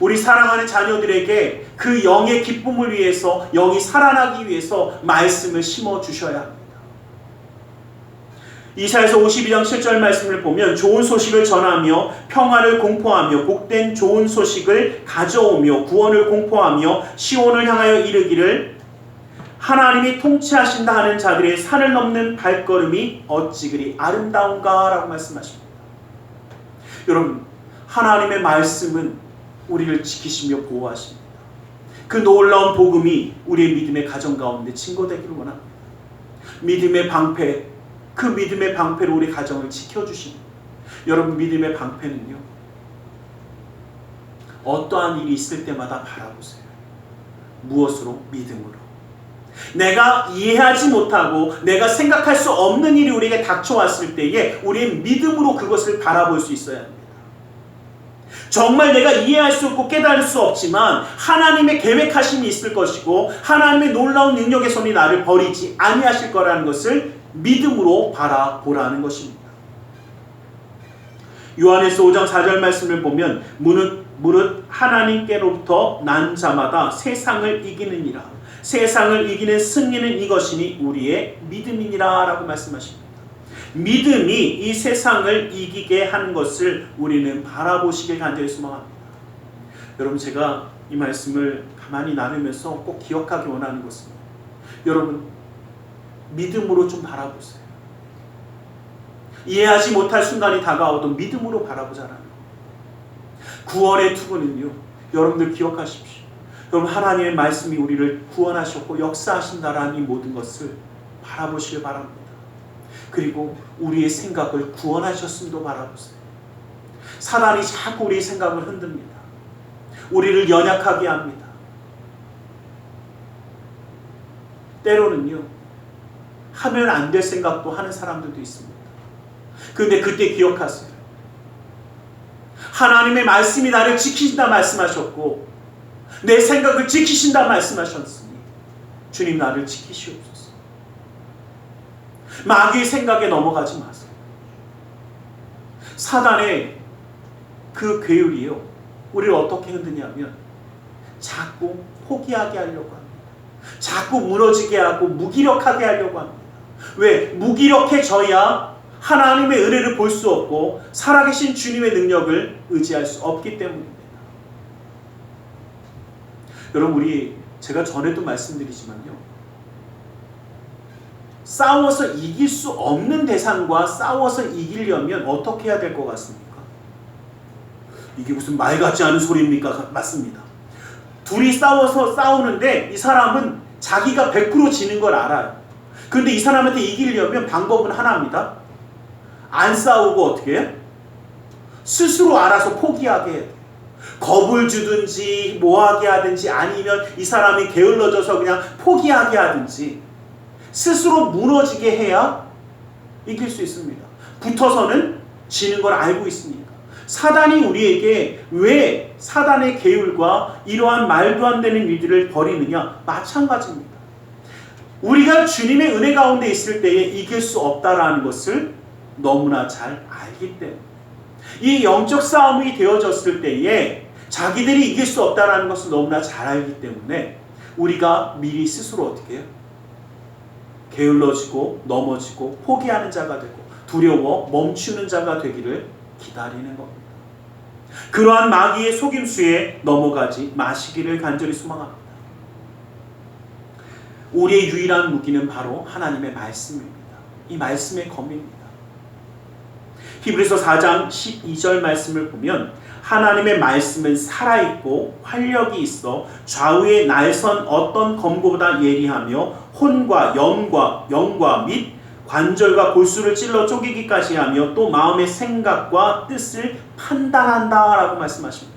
우리 사랑하는 자녀들에게 그 영의 기쁨을 위해서, 영이 살아나기 위해서 말씀을 심어주셔야 합니다. 이사야서 52장 7절 말씀을 보면 좋은 소식을 전하며 평화를 공포하며 복된 좋은 소식을 가져오며 구원을 공포하며 시온을 향하여 이르기를 하나님이 통치하신다 하는 자들의 산을 넘는 발걸음이 어찌 그리 아름다운가 라고 말씀하십니다. 여러분, 하나님의 말씀은 우리를 지키시며 보호하십니다. 그 놀라운 복음이 우리의 믿음의 가정 가운데 증거되기를 원합니다. 믿음의 방패, 그 믿음의 방패로 우리 가정을 지켜주십니다. 여러분, 믿음의 방패는요, 어떠한 일이 있을 때마다 바라보세요. 무엇으로? 믿음으로. 내가 이해하지 못하고 내가 생각할 수 없는 일이 우리에게 닥쳐왔을 때에 우리의 믿음으로 그것을 바라볼 수 있어야 합니다. 정말 내가 이해할 수 없고 깨달을 수 없지만 하나님의 계획하심이 있을 것이고 하나님의 놀라운 능력의 손이 나를 버리지 아니하실 거라는 것을 믿음으로 바라보라는 것입니다. 요한에서 5장 4절 말씀을 보면 무릇 하나님께로부터 난 자마다 세상을 이기느니라. 세상을 이기는 승리는 이것이니 우리의 믿음이니라 라고 말씀하십니다. 믿음이 이 세상을 이기게 하는 것을 우리는 바라보시길 간절히 소망합니다. 여러분, 제가 이 말씀을 가만히 나누면서 꼭 기억하기 원하는 것은, 여러분, 믿음으로 좀 바라보세요. 이해하지 못할 순간이 다가와도 믿음으로 바라보자라는 것. 구원의 투구는요, 여러분들 기억하십시오. 여러분, 하나님의 말씀이 우리를 구원하셨고 역사하신다라는 이 모든 것을 바라보시길 바랍니다. 그리고 우리의 생각을 구원하셨음도 바라보세요. 사단이 자꾸 우리의 생각을 흔듭니다. 우리를 연약하게 합니다. 때로는요, 하면 안 될 생각도 하는 사람들도 있습니다. 그런데 그때 기억하세요. 하나님의 말씀이 나를 지키신다 말씀하셨고 내 생각을 지키신다 말씀하셨으니 주님 나를 지키시옵소서. 마귀의 생각에 넘어가지 마세요. 사단의 그 괴율이요, 우리를 어떻게 흔드냐면 자꾸 포기하게 하려고 합니다. 자꾸 무너지게 하고 무기력하게 하려고 합니다. 왜? 무기력해져야 하나님의 은혜를 볼 수 없고 살아계신 주님의 능력을 의지할 수 없기 때문입니다. 여러분, 제가 전에도 말씀드리지만요, 싸워서 이길 수 없는 대상과 싸워서 이기려면 어떻게 해야 될 것 같습니까? 이게 무슨 말 같지 않은 소리입니까? 맞습니다. 둘이 싸우는데 이 사람은 자기가 100% 지는 걸 알아요. 그런데 이 사람한테 이기려면 방법은 하나입니다. 안 싸우고 어떻게 해요? 스스로 알아서 포기하게 해요. 겁을 주든지 뭐하게 하든지 아니면 이 사람이 게을러져서 그냥 포기하게 하든지 스스로 무너지게 해야 이길 수 있습니다. 붙어서는 지는 걸 알고 있으니까. 사단이 우리에게 왜 사단의 계율과 이러한 말도 안 되는 일들을 벌이느냐? 마찬가지입니다. 우리가 주님의 은혜 가운데 있을 때에 이길 수 없다라는 것을 너무나 잘 알기 때문에, 이 영적 싸움이 되어졌을 때에 자기들이 이길 수 없다라는 것을 너무나 잘 알기 때문에 우리가 미리 스스로 어떻게 해요? 게을러지고 넘어지고 포기하는 자가 되고 두려워 멈추는 자가 되기를 기다리는 겁니다. 그러한 마귀의 속임수에 넘어가지 마시기를 간절히 소망합니다. 우리의 유일한 무기는 바로 하나님의 말씀입니다. 이 말씀의 검입니다. 히브리서 4장 12절 말씀을 보면 하나님의 말씀은 살아있고 활력이 있어 좌우에 날선 어떤 검보다 예리하며 혼과 영과 및 관절과 골수를 찔러 쪼개기까지 하며 또 마음의 생각과 뜻을 판단한다 라고 말씀하십니다.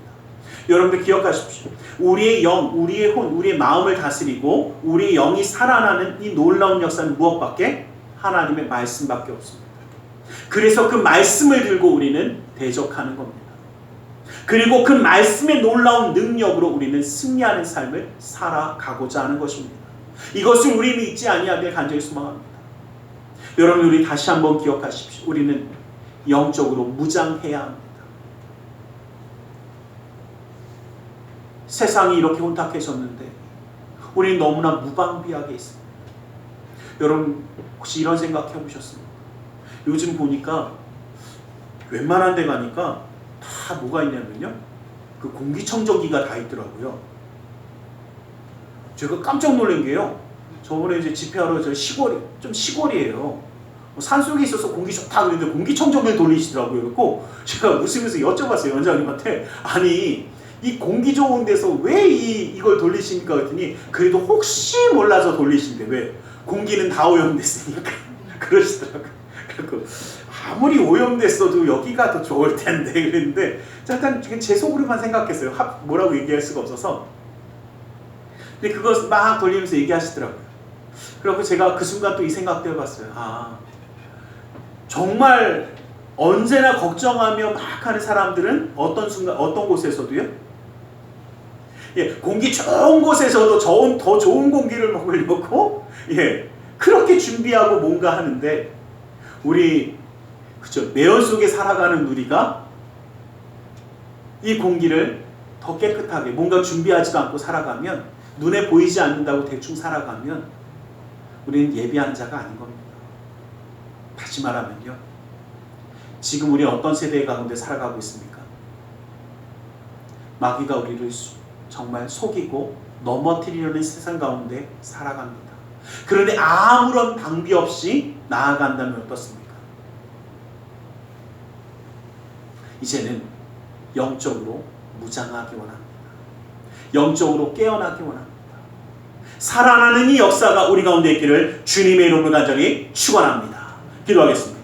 여러분들 기억하십시오. 우리의 영, 우리의 혼, 우리의 마음을 다스리고 우리의 영이 살아나는 이 놀라운 역사는 무엇밖에? 하나님의 말씀밖에 없습니다. 그래서 그 말씀을 들고 우리는 대적하는 겁니다. 그리고 그 말씀의 놀라운 능력으로 우리는 승리하는 삶을 살아가고자 하는 것입니다. 이것을 우리는 잊지 아니하길 간절히 소망합니다. 여러분, 우리 다시 한번 기억하십시오. 우리는 영적으로 무장해야 합니다. 세상이 이렇게 혼탁해졌는데 우리는 너무나 무방비하게 있습니다. 여러분, 혹시 이런 생각 해보셨습니까? 요즘 보니까 웬만한 데 가니까 다 뭐가 있냐면요, 그 공기청정기가 다 있더라고요. 제가 깜짝 놀란 게요, 저번에 이제 집회하러 저 시골이에요. 산속에 있어서 공기 좋다 그랬는데 공기청정기를 돌리시더라고요. 그래서 제가 웃으면서 여쭤봤어요, 원장님한테. 아니, 이 공기 좋은 데서 왜 이걸 돌리십니까? 그랬더니 그래도 혹시 몰라서 돌리신대. 왜? 공기는 다 오염됐으니까. 그러시더라고요. 그래서 아무리 오염됐어도 여기가 더 좋을 텐데 그랬는데, 일단 제 속으로만 생각했어요. 뭐라고 얘기할 수가 없어서. 근데 그걸 막 돌리면서 얘기하시더라고요. 그래서 제가 그 순간 또 이 생각도 해봤어요. 아, 정말 언제나 걱정하며 막 하는 사람들은 어떤 순간, 어떤 곳에서도요, 공기 좋은 곳에서도 더 좋은 공기를 먹으려고 그렇게 준비하고 뭔가 하는데, 우리 그죠, 매연 속에 살아가는 우리가 이 공기를 더 깨끗하게 뭔가 준비하지도 않고 살아가면, 눈에 보이지 않는다고 대충 살아가면 우리는 예비한 자가 아닌 겁니다. 다시 말하면요, 지금 우리 어떤 세대 가운데 살아가고 있습니까? 마귀가 우리를 정말 속이고 넘어뜨리려는 세상 가운데 살아갑니다. 그런데 아무런 방비 없이 나아간다면 어떻습니까? 이제는 영적으로 무장하기 원합니다. 영적으로 깨어나기 원합니다. 살아나는 이 역사가 우리 가운데 있기를 주님의 이름으로 간절히 축원합니다. 기도하겠습니다.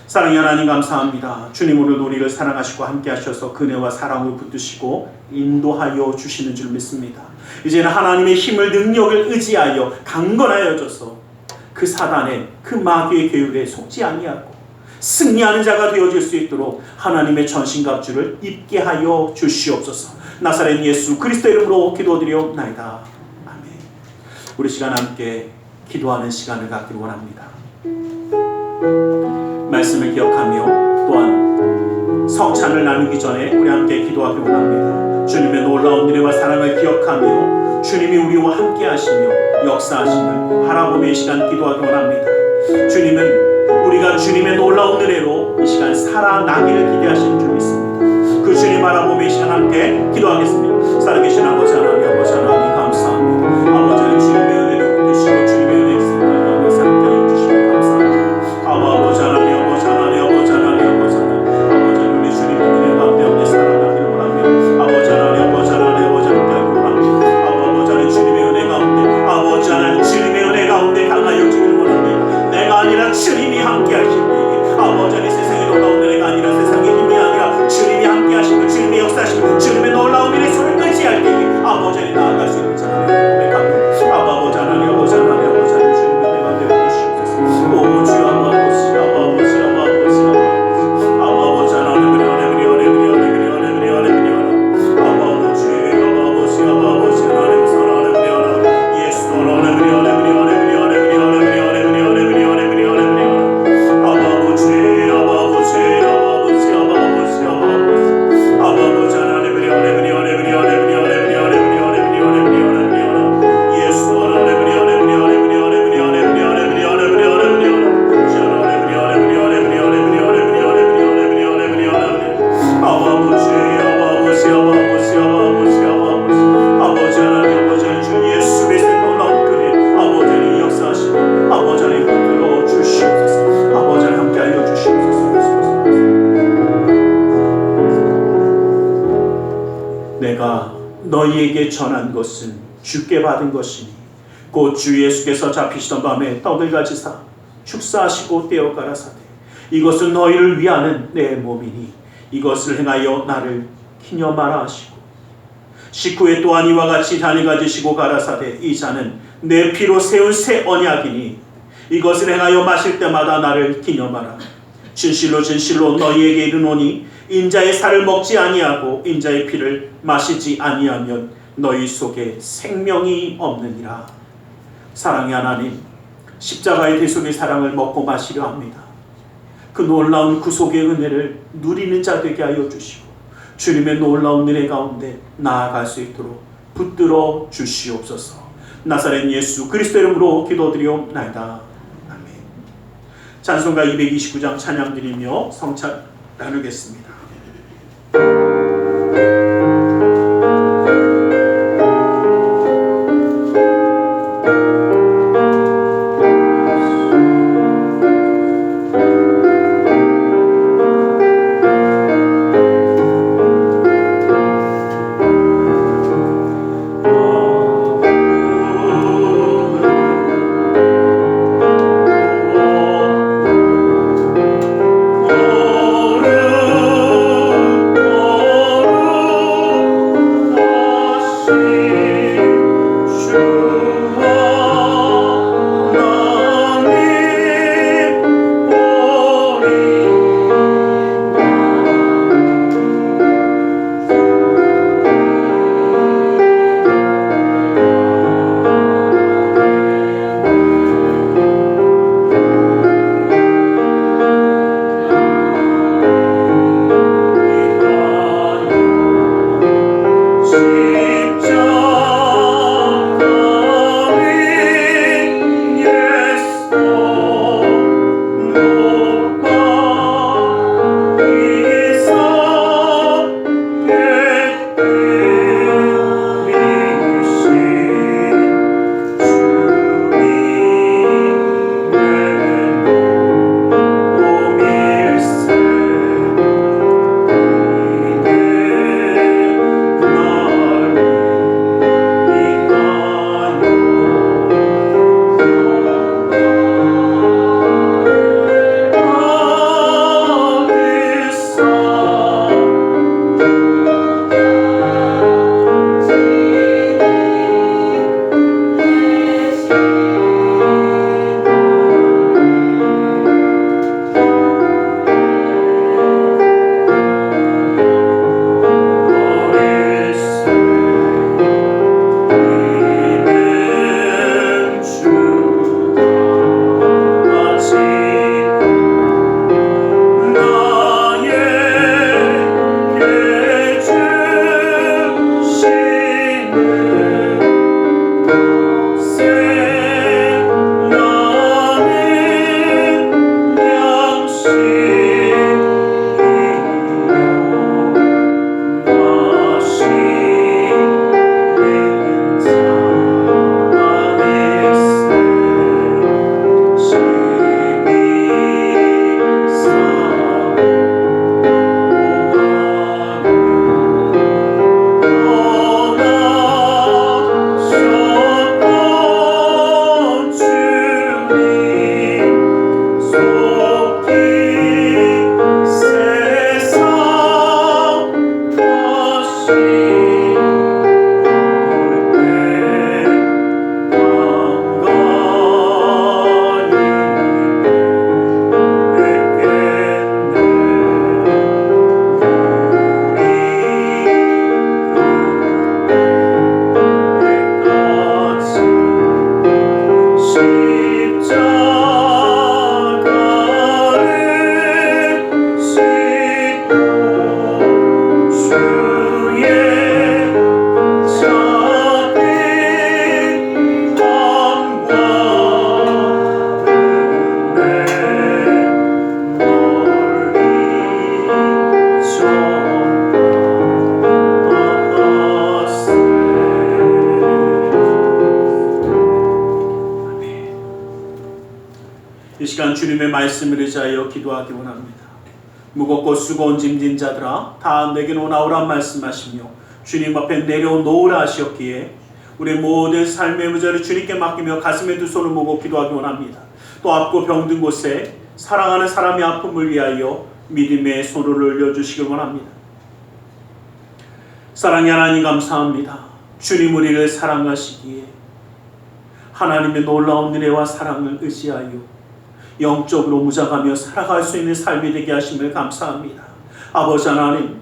사랑의 하나님, 감사합니다. 주님, 오늘 우리를 사랑하시고 함께 하셔서 그네와 사랑을 붙드시고 인도하여 주시는 줄 믿습니다. 이제는 하나님의 힘을, 능력을 의지하여 강건하여져서 그 사단의, 그 마귀의 계율에 속지 아니하고 승리하는 자가 되어질 수 있도록 하나님의 전신갑주를 입게 하여 주시옵소서. 나사렛 예수 그리스도 이름으로 기도드리옵나이다. 아멘. 우리 시간 함께 기도하는 시간을 갖기를 원합니다. 말씀을 기억하며 또한 성찬을 나누기 전에 우리 함께 기도하기를 원합니다. 주님의 놀라운 은혜와 사랑을 기억하며 주님이 우리와 함께 하시며 역사하심을 바라보며 이 시간 기도하기를 원합니다. 주님은 우리가 주님의 놀라운 은혜로 이 시간 살아나기를 기대하시는 줄 믿습니다. 그 주님 바라보며 이 시간 함께 기도하겠습니다. 살아계신 아버지 하나님, 아버지 하나님 감사합니다. 아버지는 주님의 은혜를 붙드시고 주님의 은혜의 생각을 함께 해주시고 감사합니다. 아버지 하나님, 아버지 하나님, 아버지 하나님, 아버지 하나님, 아버지는 우리 주님의 은혜 가운데 함께 살아나기를 원합니다. 아버지 하나님, 아버지 하나님, 아버지 함께 하기를 원합니다. 아버지 하나님, 주님의 은혜 가운데, 아버지 하나님, 주님의 은혜 가운데 강하여지기를 원합니다. 내가 아니라 주님이 함께 하실 때에, 아버지 하나님, 세상의 놀라운 은혜가 아니라 세상의 힘이 아니라 주님이 함께 하시고 주님의 역사하시고 주님의 놀라운 은혜 손을 의지할 때에 아버지 하나님 나아갈 수 있는 자를 고백합니다. 아버지 하나님, 아버지 하나님, 아버지 하나님, 주님의 은혜 가운데 주시옵소서. 오 주여, 아버지, 아버지, 아버지, 아버지, 아버지 하나님, 은혜, 은혜, 은혜, 은혜, 은혜, 은혜, 은혜, 은혜, 은혜, 은혜, 은혜, 아버지, 아버지, 아버지, 하나님 사랑하는 은혜, 은혜, 예수 하나님, 은혜, 은혜, 은혜, 은혜, 은혜, 은혜, 은혜, 은혜, 은혜, 너희에게 전한 것은 주께 받은 것이니 곧 주 예수께서 잡히시던 밤에 떡을 가지사 축사하시고 떼어 가라사대 이것은 너희를 위하는 내 몸이니 이것을 행하여 나를 기념하라 하시고 식후에 또한 이와 같이 잔을 가지시고 가라사대 이 잔은 내 피로 세운 새 언약이니 이것을 행하여 마실 때마다 나를 기념하라. 진실로 진실로 너희에게 이르노니 인자의 살을 먹지 아니하고 인자의 피를 마시지 아니하면 너희 속에 생명이 없느니라. 사랑의 하나님, 십자가의 대속의 사랑을 먹고 마시려 합니다. 그 놀라운 구속의 은혜를 누리는 자 되게 하여 주시고 주님의 놀라운 은혜 가운데 나아갈 수 있도록 붙들어 주시옵소서. 나사렛 예수 그리스도 이름으로 기도드리옵나이다. 아멘. 찬송가 229장 찬양 드리며 성찬 나누겠습니다. 이 시간 주님의 말씀을 의지하여 기도하기 원합니다. 무겁고 수고온 짐진 자들아 다 내게로 나오라 말씀하시며 주님 앞에 내려놓으라 하셨기에 우리 모든 삶의 문제를 주님께 맡기며 가슴에 두 손을 모고 기도하기 원합니다. 또 아프고 병든 곳에 사랑하는 사람의 아픔을 위하여 믿음의 손을 올려주시길 원합니다. 사랑의 하나님 감사합니다. 주님 우리를 사랑하시기에 하나님의 놀라운 은혜와 사랑을 의지하여 영적으로 무장하며 살아갈 수 있는 삶이 되게 하심을 감사합니다. 아버지 하나님,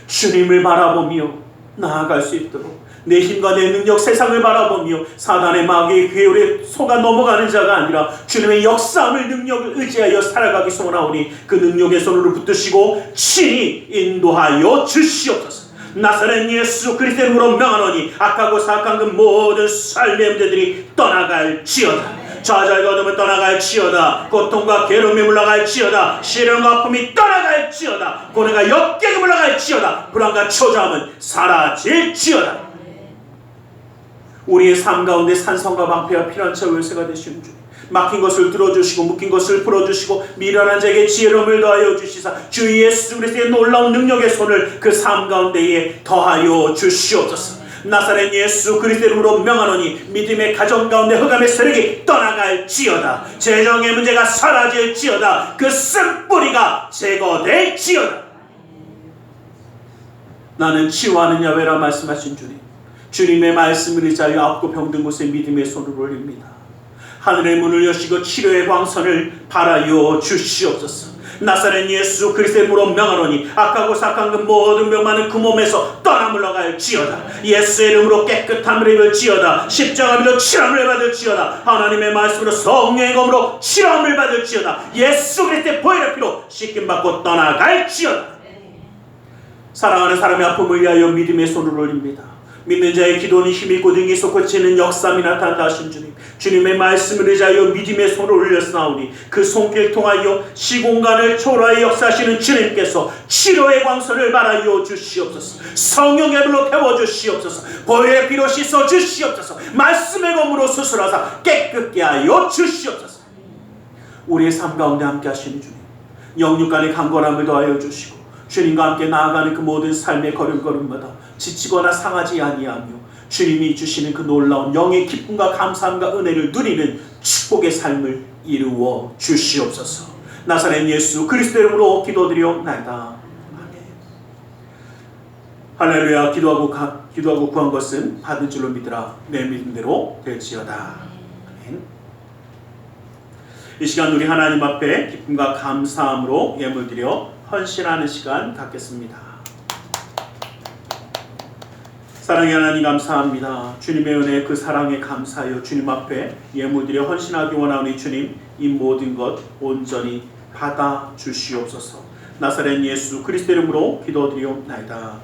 주님을 바라보며 나아갈 수 있도록 내 힘과 내 능력, 세상을 바라보며 사단의 마귀의 괴울에 속아 넘어가는 자가 아니라 주님의 역사함을, 능력을 의지하여 살아가기 소원하오니 그 능력의 손으로 붙드시고 친히 인도하여 주시옵소서. 나사렛 예수 그리스도의 이름으로 명하노니 악하고 사악한 그 모든 삶의 문제들이 떠나갈지어다. 좌절과 어둠은 떠나갈지어다. 고통과 괴로움이 물러갈지어다. 시련과 아픔이 떠나갈지어다. 고뇌가 역경이 물러갈지어다. 불안과 초조함은 사라질지어다. 우리의 삶 가운데 산성과 방패와 피난처 요새가 되시는 주님, 막힌 것을 뚫어주시고 묶인 것을 풀어주시고 미련한 자에게 지혜로움을 더하여 주시사 주 예수 그리스도의 놀라운 능력의 손을 그 삶 가운데에 더하여 주시옵소서. 나사렛 예수 그리스도의 이름으로 명하노니 믿음의 가정 가운데 흑암의 세력이 떠나갈지어다. 재정의 문제가 사라질지어다. 그 쓴뿌리가 제거될지어다. 나는 치유하는 야훼라 말씀하신 주님, 주님의 말씀을 의지하여 아프고 병든 곳에 믿음의 손을 올립니다. 하늘의 문을 여시고 치료의 광선을 발하여 주시옵소서. 나사렛 예수 그리스도의 이름으로 명하노니 악하고 사악한 그 모든 병만은 그 몸에서 떠나 물러갈지어다. 예수의 이름으로 깨끗함을 입을지어다. 십자가로 치료함을 받을지어다. 하나님의 말씀으로 성령의 검으로 치료함을 받을지어다. 예수 그리스도의 보혈의 피로 씻김받고 떠나갈지어다. 사랑하는 사람의 아픔을 위하여 믿음의 손을 올립니다. 믿는 자의 기도는 힘있고 능히 솟구치는 역사함이 나타난다 하신 주님, 주님의 말씀을 의지하여 믿음의 손을 올렸사오니 그 손길 통하여 시공간을 초월하여 역사하시는 주님께서 치료의 광선을 발하여 주시옵소서. 성령의 불로 태워주시옵소서. 보혈의 피로 씻어 주시옵소서. 말씀의 검으로 수술하사 깨끗게 하여 주시옵소서. 우리의 삶 가운데 함께 하시는 주님, 영육 간의 강건함을 더하여 주시고 주님과 함께 나아가는 그 모든 삶의 걸음걸음마다 지치거나 상하지 아니하며 주님이 주시는 그 놀라운 영의 기쁨과 감사함과 은혜를 누리는 축복의 삶을 이루어 주시옵소서. 나사렛 예수 그리스도의 이름으로 기도드리옵나이다. 아멘. 할렐루야. 기도하고 구한 것은 받은 줄로 믿으라. 내 믿음대로 될지어다. 아멘. 이 시간 우리 하나님 앞에 기쁨과 감사함으로 예물드려 헌신하는 시간 갖겠습니다. 사랑의 하나님 감사합니다. 주님의 은혜 그 사랑에 감사하여 주님 앞에 예물드려 헌신하기 원하오니 주님 이 모든 것 온전히 받아 주시옵소서. 나사렛 예수 그리스도 이름으로 기도드리옵나이다.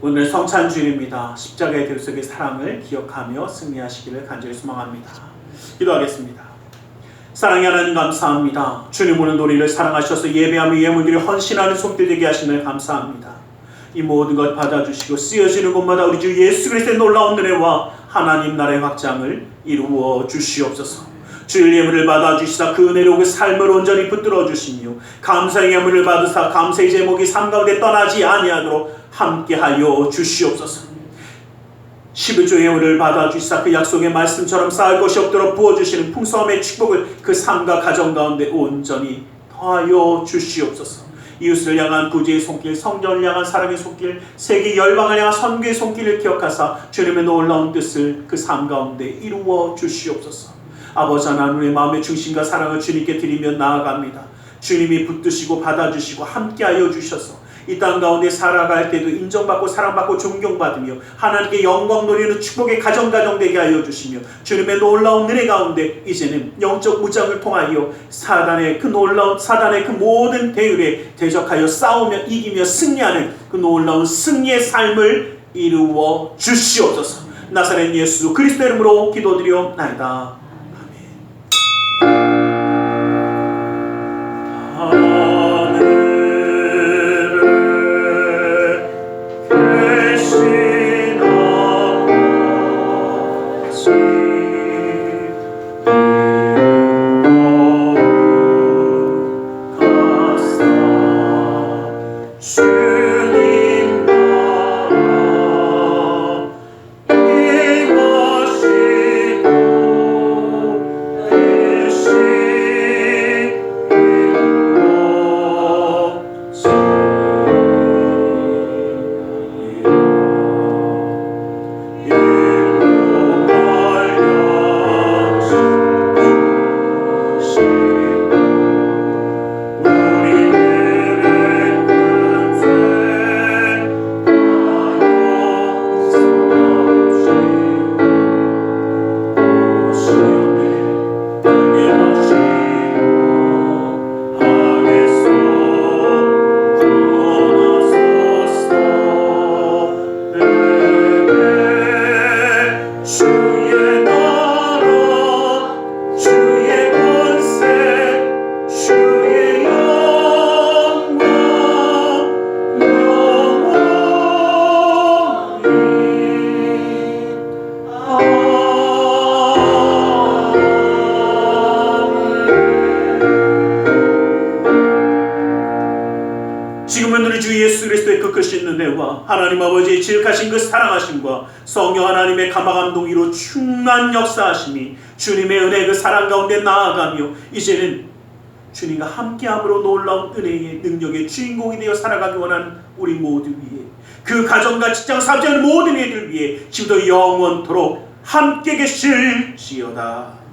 오늘 성찬주일입니다. 십자가의 대속의 사랑을 기억하며 승리하시기를 간절히 소망합니다. 기도하겠습니다. 사랑의 하나님 감사합니다. 주님 오늘 우리를 사랑하셔서 예배하며 예물들이 헌신하는 손길 되게 하시며 감사합니다. 이 모든 것 받아주시고 쓰여지는 곳마다 우리 주 예수 그리스도의 놀라운 은혜와 하나님 나라의 확장을 이루어 주시옵소서. 주일 예물을 받아주시사 그 은혜로 그 삶을 온전히 붙들어 주시며 감사의 예물을 받으사 감사의 제목이 삶 가운데 떠나지 아니하도록 함께하여 주시옵소서. 11조의 은혜를 받아주시사 그 약속의 말씀처럼 쌓을 것이 없도록 부어주시는 풍성함의 축복을 그 삶과 가정 가운데 온전히 더하여 주시옵소서. 이웃을 향한 구제의 손길, 성전을 향한 사랑의 손길, 세계 열방을 향한 선교의 손길을 기억하사 주님의 놀라운 뜻을 그 삶 가운데 이루어 주시옵소서. 아버지 하나님의 마음의 중심과 사랑을 주님께 드리며 나아갑니다. 주님이 붙드시고 받아주시고 함께하여 주셔서 이 땅 가운데 살아갈 때도 인정받고 사랑받고 존경받으며 하나님께 영광 돌리는 축복의 가정 되게 하여 주시며 주님의 놀라운 은혜 가운데 이제는 영적 무장을 통하여 사단의 그 모든 대열에 대적하여 싸우며 이기며 승리하는 그 놀라운 승리의 삶을 이루어 주시옵소서. 나사렛 예수 그리스도 이름으로 기도드리옵나이다. 지금은 우리 주 예수 그리스도의 그 크신 은혜와 하나님 아버지의 지극하신 그 사랑하심과 성령 하나님의 감화감동이로 충만 역사하심이 주님의 은혜 그 사랑 가운데 나아가며 이제는 주님과 함께함으로 놀라운 은혜의 능력의 주인공이 되어 살아가기 원하는 우리 모두 위에 그 가정과 직장 사업자의 모든 이들 위해 지금도 영원토록 함께 계실지어다.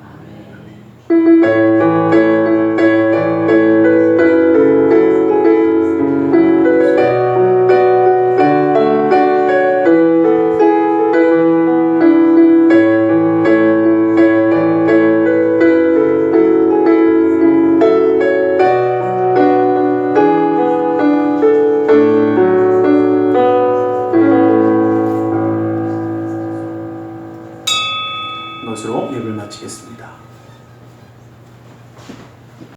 것으로 예배를 마치겠습니다.